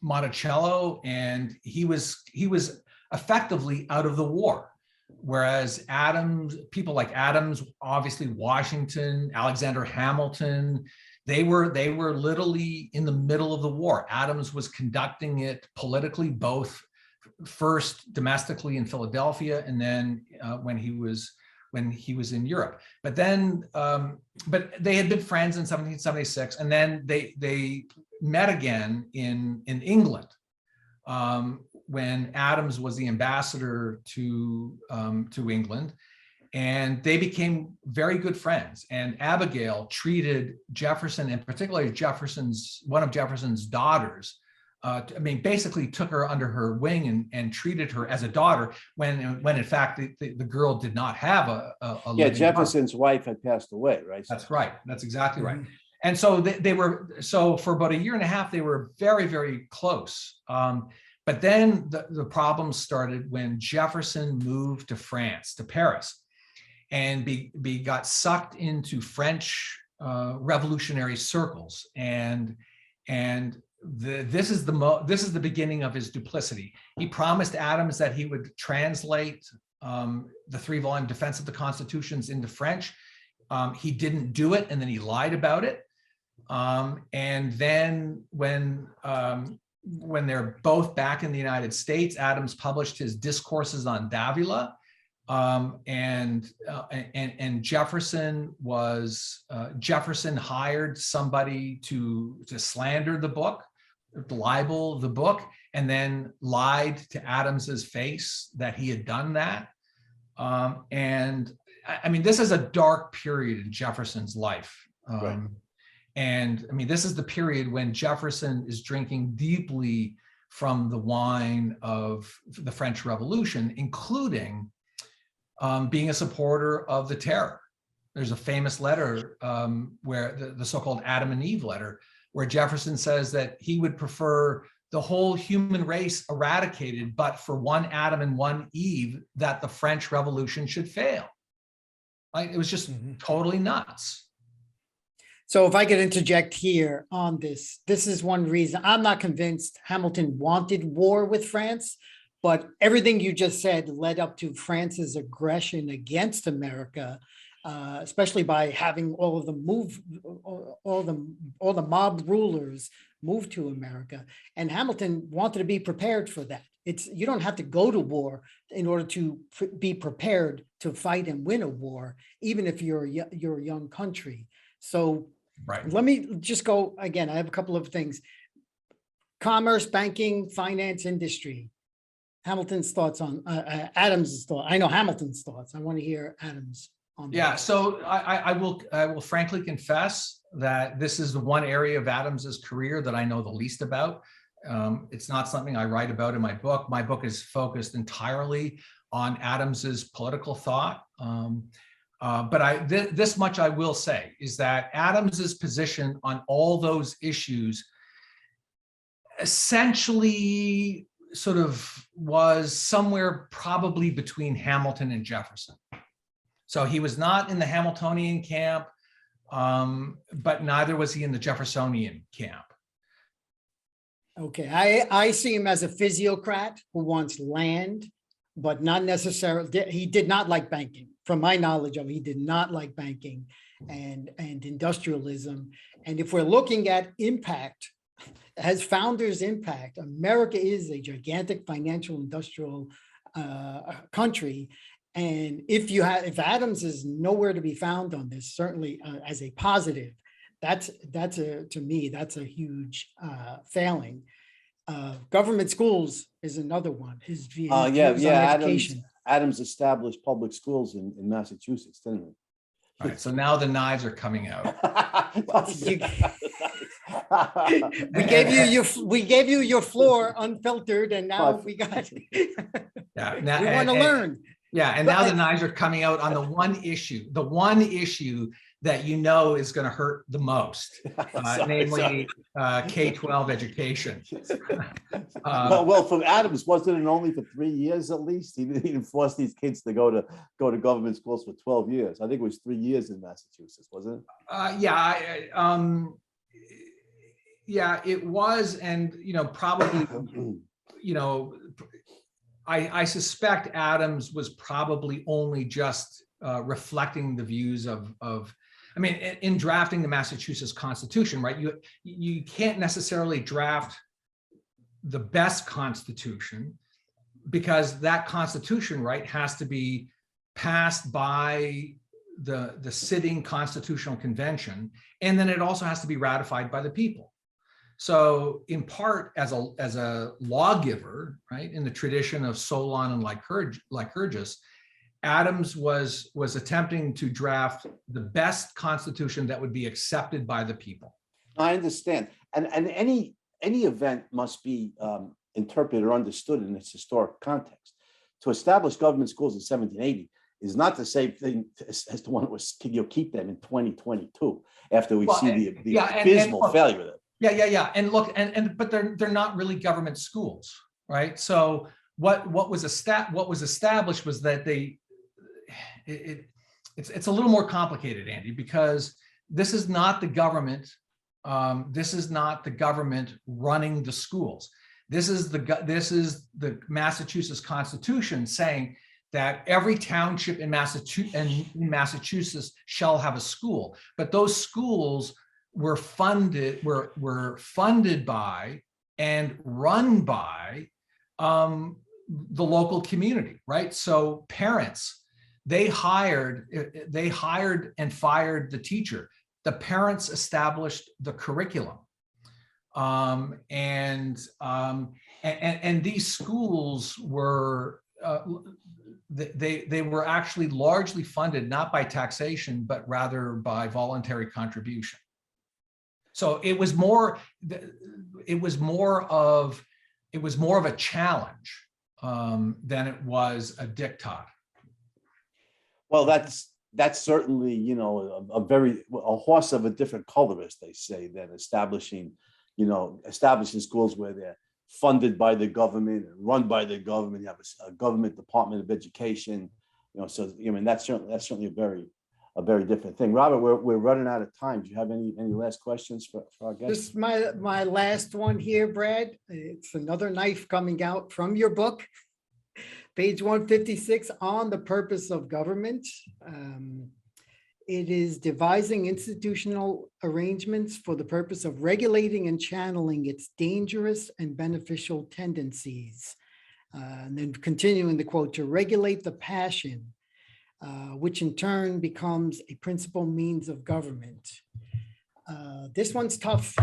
Monticello, and he was effectively out of the war. Whereas people like Adams, obviously Washington, Alexander Hamilton, they were literally in the middle of the war. Adams was conducting it politically, both first domestically in Philadelphia, and then when he was in Europe. But then, but they had been friends in 1776, and then they met again in England when Adams was the ambassador to England, and they became very good friends. And Abigail treated Jefferson, and particularly one of Jefferson's daughters, basically took her under her wing and treated her as a daughter when in fact the girl did not have a Jefferson's wife had passed away, right? That's right. That's exactly right. And so they were, so for about a year and a half, they were very, very close. But then the problems started when Jefferson moved to France, to Paris, and got sucked into French revolutionary circles. This is the beginning of his duplicity. He promised Adams that he would translate the 3-volume Defense of the Constitutions into French. He didn't do it, and then he lied about it. And then when they're both back in the United States, Adams published his Discourses on Davila, and Jefferson hired somebody to slander the book, libel the book, and then lied to Adams's face that he had done that. And this is a dark period in Jefferson's life. Right. And this is the period when Jefferson is drinking deeply from the wine of the French Revolution, including being a supporter of the terror. There's a famous letter where the so-called Adam and Eve letter, where Jefferson says that he would prefer the whole human race eradicated, but for one Adam and one Eve, that the French Revolution should fail. Like, it was just totally nuts. So if I could interject here on this is one reason I'm not convinced Hamilton wanted war with France, but everything you just said led up to France's aggression against America, especially by having all the mob rulers move to America. And Hamilton wanted to be prepared for that. You don't have to go to war in order to be prepared to fight and win a war, even if you're a young country. So right. Let me just go again. I have a couple of things. Commerce, banking, finance, industry. Hamilton's thoughts on Adams's thoughts. I know Hamilton's thoughts. I want to hear Adams on that. Yeah, so I will frankly confess that this is the one area of Adams's career that I know the least about. It's not something I write about in my book. My book is focused entirely on Adams's political thought. But this much I will say is that Adams's position on all those issues essentially sort of was somewhere probably between Hamilton and Jefferson. So he was not in the Hamiltonian camp, but neither was he in the Jeffersonian camp. Okay, I see him as a physiocrat who wants land, but not necessarily, he did not like banking. From my knowledge of it, he did not like banking and industrialism. And if we're looking at impact, as founders' impact, America is a gigantic financial industrial country. And if Adams is nowhere to be found on this, certainly as a positive, to me, that's a huge failing. Government schools is another one. His views on education. Adams established public schools in Massachusetts, didn't he? All right, so now the knives are coming out. We gave you your floor unfiltered, and now we got. Yeah, We want to learn. Yeah, and now the knives are coming out on the one issue that you know is going to hurt the most, namely K-12 education. Well, from Adams, wasn't it only for 3 years at least? He didn't force these kids to go to government schools for 12 years. I think it was 3 years in Massachusetts, wasn't it? Yeah, it was, and probably, I suspect Adams was probably only just reflecting the views of I mean, in drafting the Massachusetts Constitution, right? You can't necessarily draft the best constitution, because that constitution, right, has to be passed by the sitting constitutional convention, and then it also has to be ratified by the people. So in part, as a lawgiver, right, in the tradition of Solon and Lycurgus, Adams was attempting to draft the best constitution that would be accepted by the people. I understand. And any event must be interpreted or understood in its historic context. To establish government schools in 1780 is not the same thing as the one that was, keep them in 2022 after we see the abysmal failure of them. Yeah. And look, but they're not really government schools, right? So what was established was that it's a little more complicated, Andy, because this is not the government. This is not the government running the schools. This is the Massachusetts Constitution saying that every township in Massachusetts shall have a school, but those schools were funded by and run by the local community, right? So parents, they hired and fired the teacher. The parents established the curriculum, and these schools were they were actually largely funded not by taxation but rather by voluntary contribution. So it was more of a challenge than it was a diktat. Well, that's certainly, a horse of a different color, as they say, than establishing schools where they're funded by the government and run by the government. You have a government Department of Education, so that's certainly a very different thing. Robert, we're running out of time. Do you have any last questions for our guests? This is my last one here, Brad. It's another knife coming out from your book. Page 156, on the purpose of government. It is devising institutional arrangements for the purpose of regulating and channeling its dangerous and beneficial tendencies. And then continuing the quote, to regulate the passion, which in turn becomes a principal means of government. This one's tough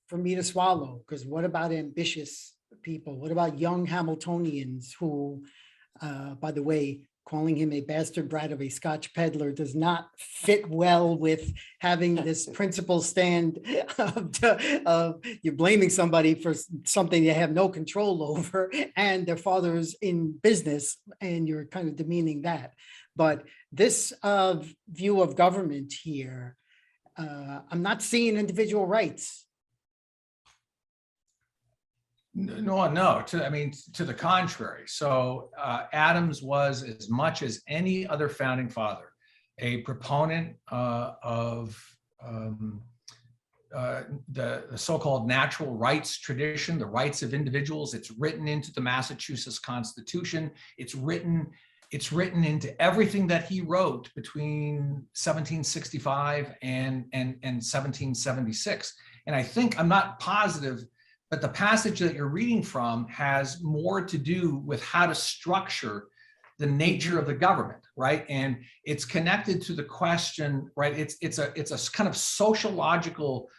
for me to swallow, because what about ambitious people? What about young Hamiltonians who, by the way, calling him a bastard brat of a Scotch peddler does not fit well with having this principle stand of you're blaming somebody for something they have no control over, and their father's in business, and you're kind of demeaning that. But this view of government here, I'm not seeing individual rights. No. To the contrary. So Adams was, as much as any other founding father, a proponent of the so-called natural rights tradition, the rights of individuals. It's written into the Massachusetts Constitution. It's written into everything that he wrote between 1765 and 1776. And I think, I'm not positive, but the passage that you're reading from has more to do with how to structure the nature of the government, right? And it's connected to the question, right? It's a kind of sociological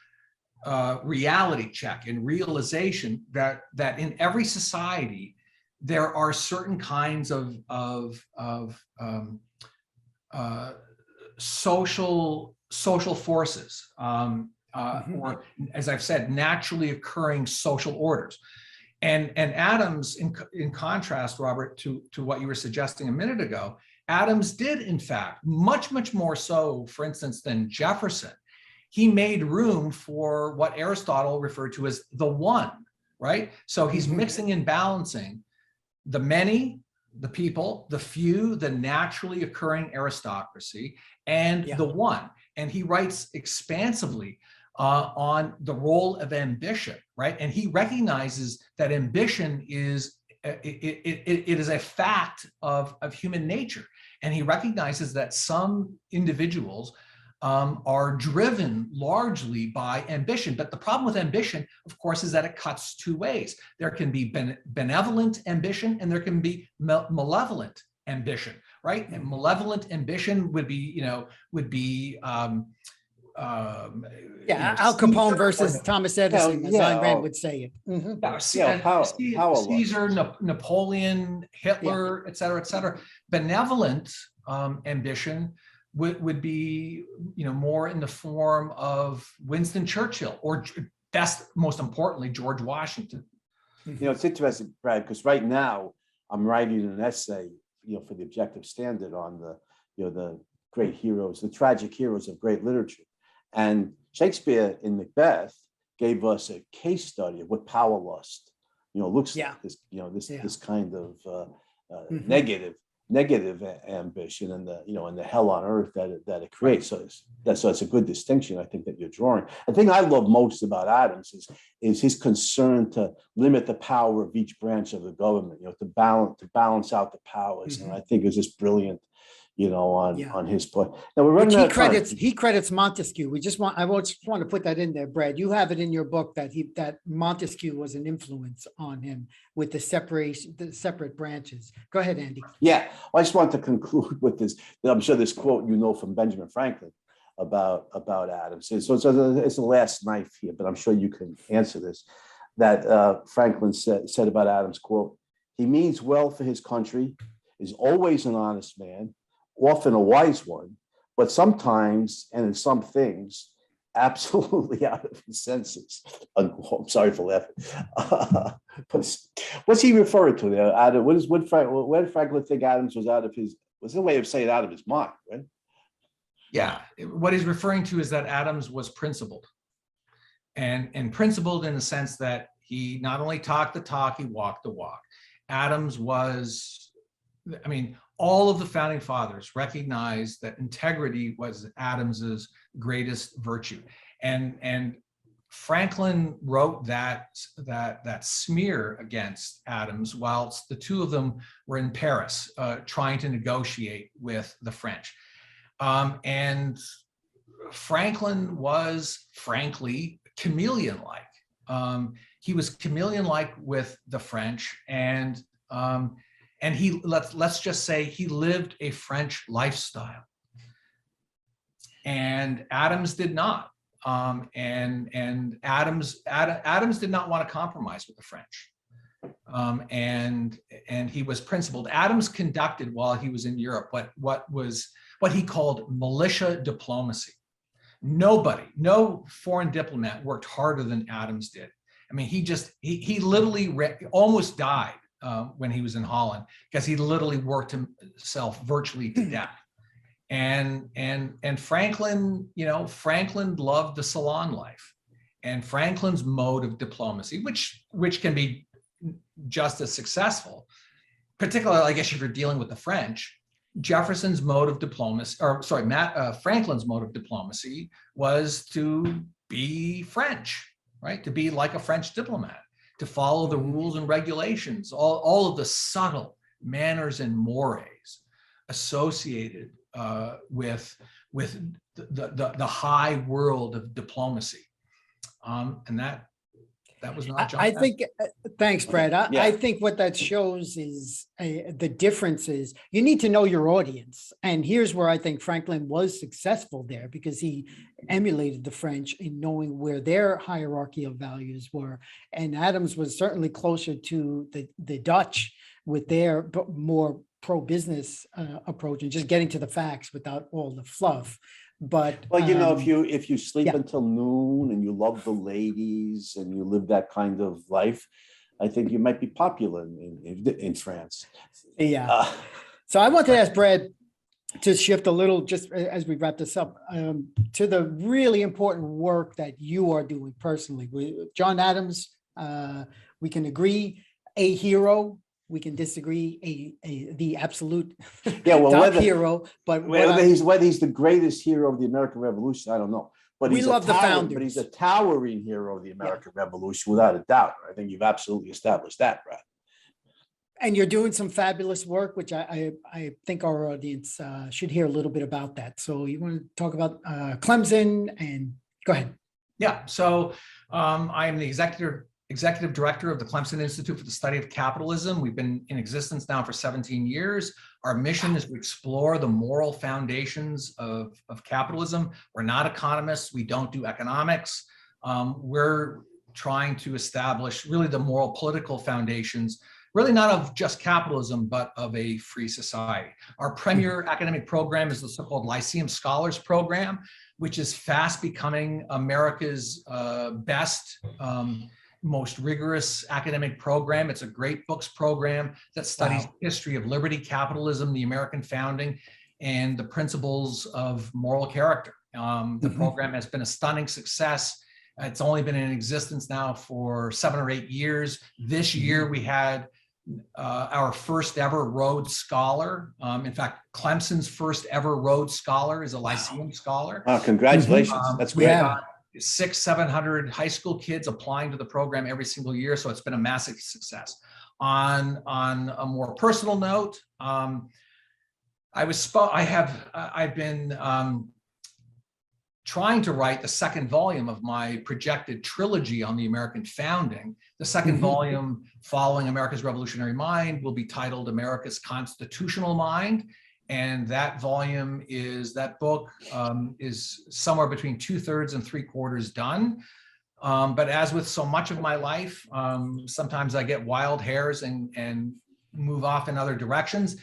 reality check and realization that in every society there are certain kinds of social forces. or, as I've said, naturally occurring social orders. And Adams, in contrast, Robert, to what you were suggesting a minute ago, Adams did, in fact, much more so, for instance, than Jefferson. He made room for what Aristotle referred to as the one, right? So he's mixing and balancing the many, the people, the few, the naturally occurring aristocracy, and the one. And he writes expansively on the role of ambition, right? And he recognizes that ambition is it is a fact of human nature. And he recognizes that some individuals are driven largely by ambition. But the problem with ambition, of course, is that it cuts two ways. There can be benevolent ambition and there can be malevolent ambition, right? And malevolent ambition would be, Al Capone versus Thomas Edison, as Ayn Rand would say it. Caesar, Napoleon, Hitler, et cetera. Benevolent ambition would be, more in the form of Winston Churchill, or most importantly, George Washington. It's interesting, Brad, because right now I'm writing an essay, for the Objective Standard on the great heroes, the tragic heroes of great literature. And Shakespeare in Macbeth gave us a case study of what power lust, looks like. This kind of negative ambition and the hell on earth that it creates. So it's a good distinction, I think, that you're drawing. The thing I love most about Adams is his concern to limit the power of each branch of the government, to balance out the powers. And I think it was just brilliant, on his part. Now we're running out of time. He credits Montesquieu. I just want to put that in there, Brad. You have it in your book that Montesquieu was an influence on him with the separate branches. Go ahead, Andy. Yeah, well, I just want to conclude with this. I'm sure this quote from Benjamin Franklin about Adams. So it's the last knife here, but I'm sure you can answer this. That Franklin said about Adams, quote, "He means well for his country, is always an honest man, often a wise one, but sometimes, and in some things, absolutely out of his senses." I'm sorry for laughing. What's he referring to there? Where did Franklin think Adams was out of his? What's the way of saying out of his mind, right? Yeah, what he's referring to is that Adams was principled, and principled in the sense that he not only talked the talk, he walked the walk. Adams was, all of the founding fathers recognized that integrity was Adams's greatest virtue, and Franklin wrote that smear against Adams whilst the two of them were in Paris trying to negotiate with the French, and Franklin was frankly chameleon-like. He was chameleon-like with the French, and he let's just say he lived a French lifestyle, and Adams did not. And Adams did not want to compromise with the French, and he was principled. Adams conducted, while he was in Europe, what he called militia diplomacy. No foreign diplomat worked harder than Adams did. He literally almost died when he was in Holland, because he literally worked himself virtually to death. And Franklin, Franklin loved the salon life, and Franklin's mode of diplomacy, which can be just as successful, particularly, I guess, if you're dealing with the French. Franklin's mode of diplomacy was to be French, right? To be like a French diplomat, to follow the rules and regulations, all of the subtle manners and mores associated with the high world of diplomacy, and that was not John. I think. Thanks, Brad. I think what that shows is the difference is you need to know your audience, and here's where I think Franklin was successful there, because he emulated the French in knowing where their hierarchy of values were, and Adams was certainly closer to the Dutch with their more pro-business approach and just getting to the facts without all the fluff. But Well, if you sleep yeah. until noon and you love the ladies and you live that kind of life, I think you might be popular in France. Yeah. Uh, So I want to ask Brad to shift a little, just as we wrap this up, to the really important work that you are doing personally. John Adams, we can agree, a hero. We can disagree, the absolute well, top hero. But whether he's the greatest hero of the American Revolution, I don't know. But we love the founders. But he's a towering hero of the American Revolution, without a doubt. I think you've absolutely established that, Brad. And you're doing some fabulous work, which I think our audience should hear a little bit about that. So you want to talk about Clemson, and go ahead. Yeah, so I am the executive director of the Clemson Institute for the Study of Capitalism. We've been in existence now for 17 years. Our mission is to explore the moral foundations of capitalism. We're not economists. We don't do economics. We're trying to establish really the moral political foundations, really not of just capitalism, but of a free society. Our premier academic program is the so-called Lyceum Scholars Program, which is fast becoming America's best, most rigorous academic program. It's a great books program that studies history of liberty, capitalism, the American founding, and the principles of moral character. The program has been a stunning success. It's only been in existence now for 7 or 8 years. This year we had our first ever Rhodes Scholar. In fact, Clemson's first ever Rhodes Scholar is a Lyceum Scholar. Oh, congratulations. That's great. Yeah. 600-700 high school kids applying to the program every single year. So it's been a massive success. On a more personal note, I've been trying to write the second volume of my projected trilogy on the American founding. The second volume, following America's Revolutionary Mind, will be titled America's Constitutional Mind. And that book is somewhere between 2/3 and 3/4 done. But as with so much of my life, sometimes I get wild hairs and move off in other directions.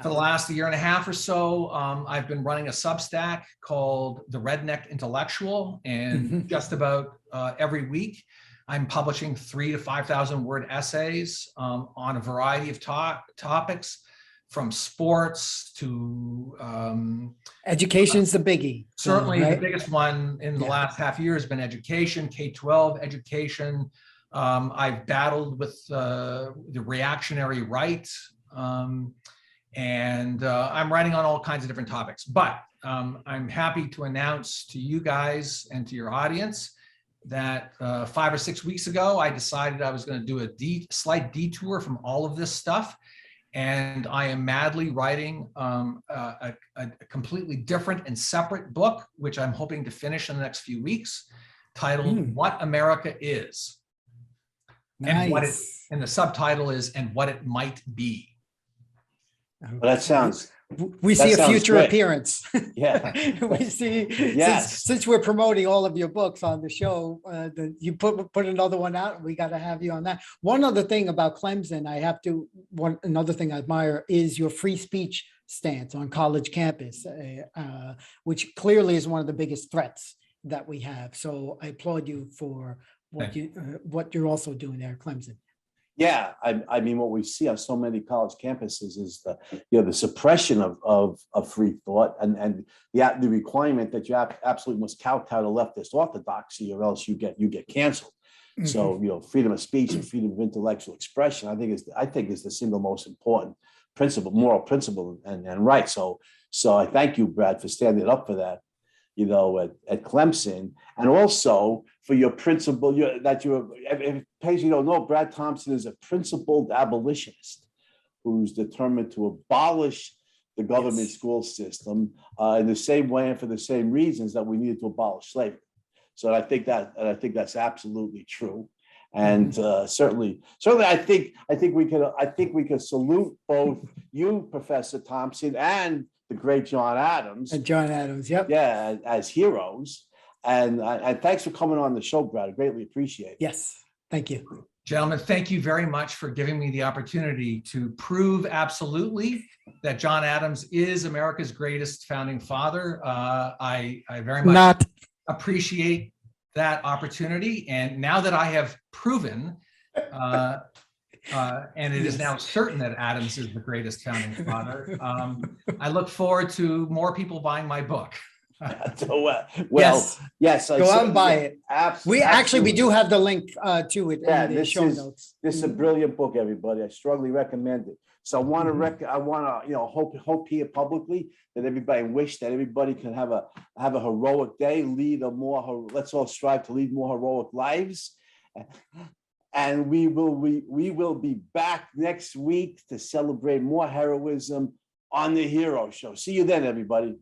For the last year and a half or so, I've been running a Substack called The Redneck Intellectual, and just about every week, I'm publishing 3,000 to 5,000 word essays on a variety of topics, from sports to education's the biggie. Certainly, right? The biggest one in the last half year has been education, K-12 education. I've battled with the reactionary right. And I'm writing on all kinds of different topics, but I'm happy to announce to you guys and to your audience that 5 or 6 weeks ago, I decided I was going to do a slight detour from all of this stuff. And I am madly writing a completely different and separate book, which I'm hoping to finish in the next few weeks, titled What America Is. Nice. And the subtitle is And What It Might Be. Well, that sounds. We see a future great. appearance. Yeah. We see. Yes. Since we're promoting all of your books on the show, you put another one out. We got to have you on that. One other thing about Clemson, another thing I admire is your free speech stance on college campus, which clearly is one of the biggest threats that we have. So I applaud you for what you're also doing there at Clemson. Yeah, I mean, what we see on so many college campuses is the suppression of free thought and the requirement that you absolutely must kowtow to leftist orthodoxy, or else you get canceled. So freedom of speech and freedom of intellectual expression, I think is the single most important moral principle and right. So I thank you, Brad, for standing up for that. At Clemson, and also for your principle in case you don't know, Brad Thompson is a principled abolitionist who's determined to abolish the government school system in the same way and for the same reasons that we needed to abolish slavery. So I think that's absolutely true. And certainly, I think we could salute both you, Professor Thompson, and the great John Adams. And John Adams, yep. Yeah, as heroes. And thanks for coming on the show, Brad. I greatly appreciate it. Yes, thank you. Gentlemen, thank you very much for giving me the opportunity to prove absolutely that John Adams is America's greatest founding father. I very much Not. appreciate that opportunity. And now that I have proven, and it is now certain that Adams is the greatest founding father, I look forward to more people buying my book. Well, Yes. yes. Go out and buy it. Absolutely. We do have the link to it Yeah, in the this show is notes. this is a brilliant book, everybody. I strongly recommend it. So I want to hope here publicly that everybody wish that everybody can have a heroic day, lead a more. Let's all strive to lead more heroic lives. And we will be back next week to celebrate more heroism on the Hero Show. See you then, everybody.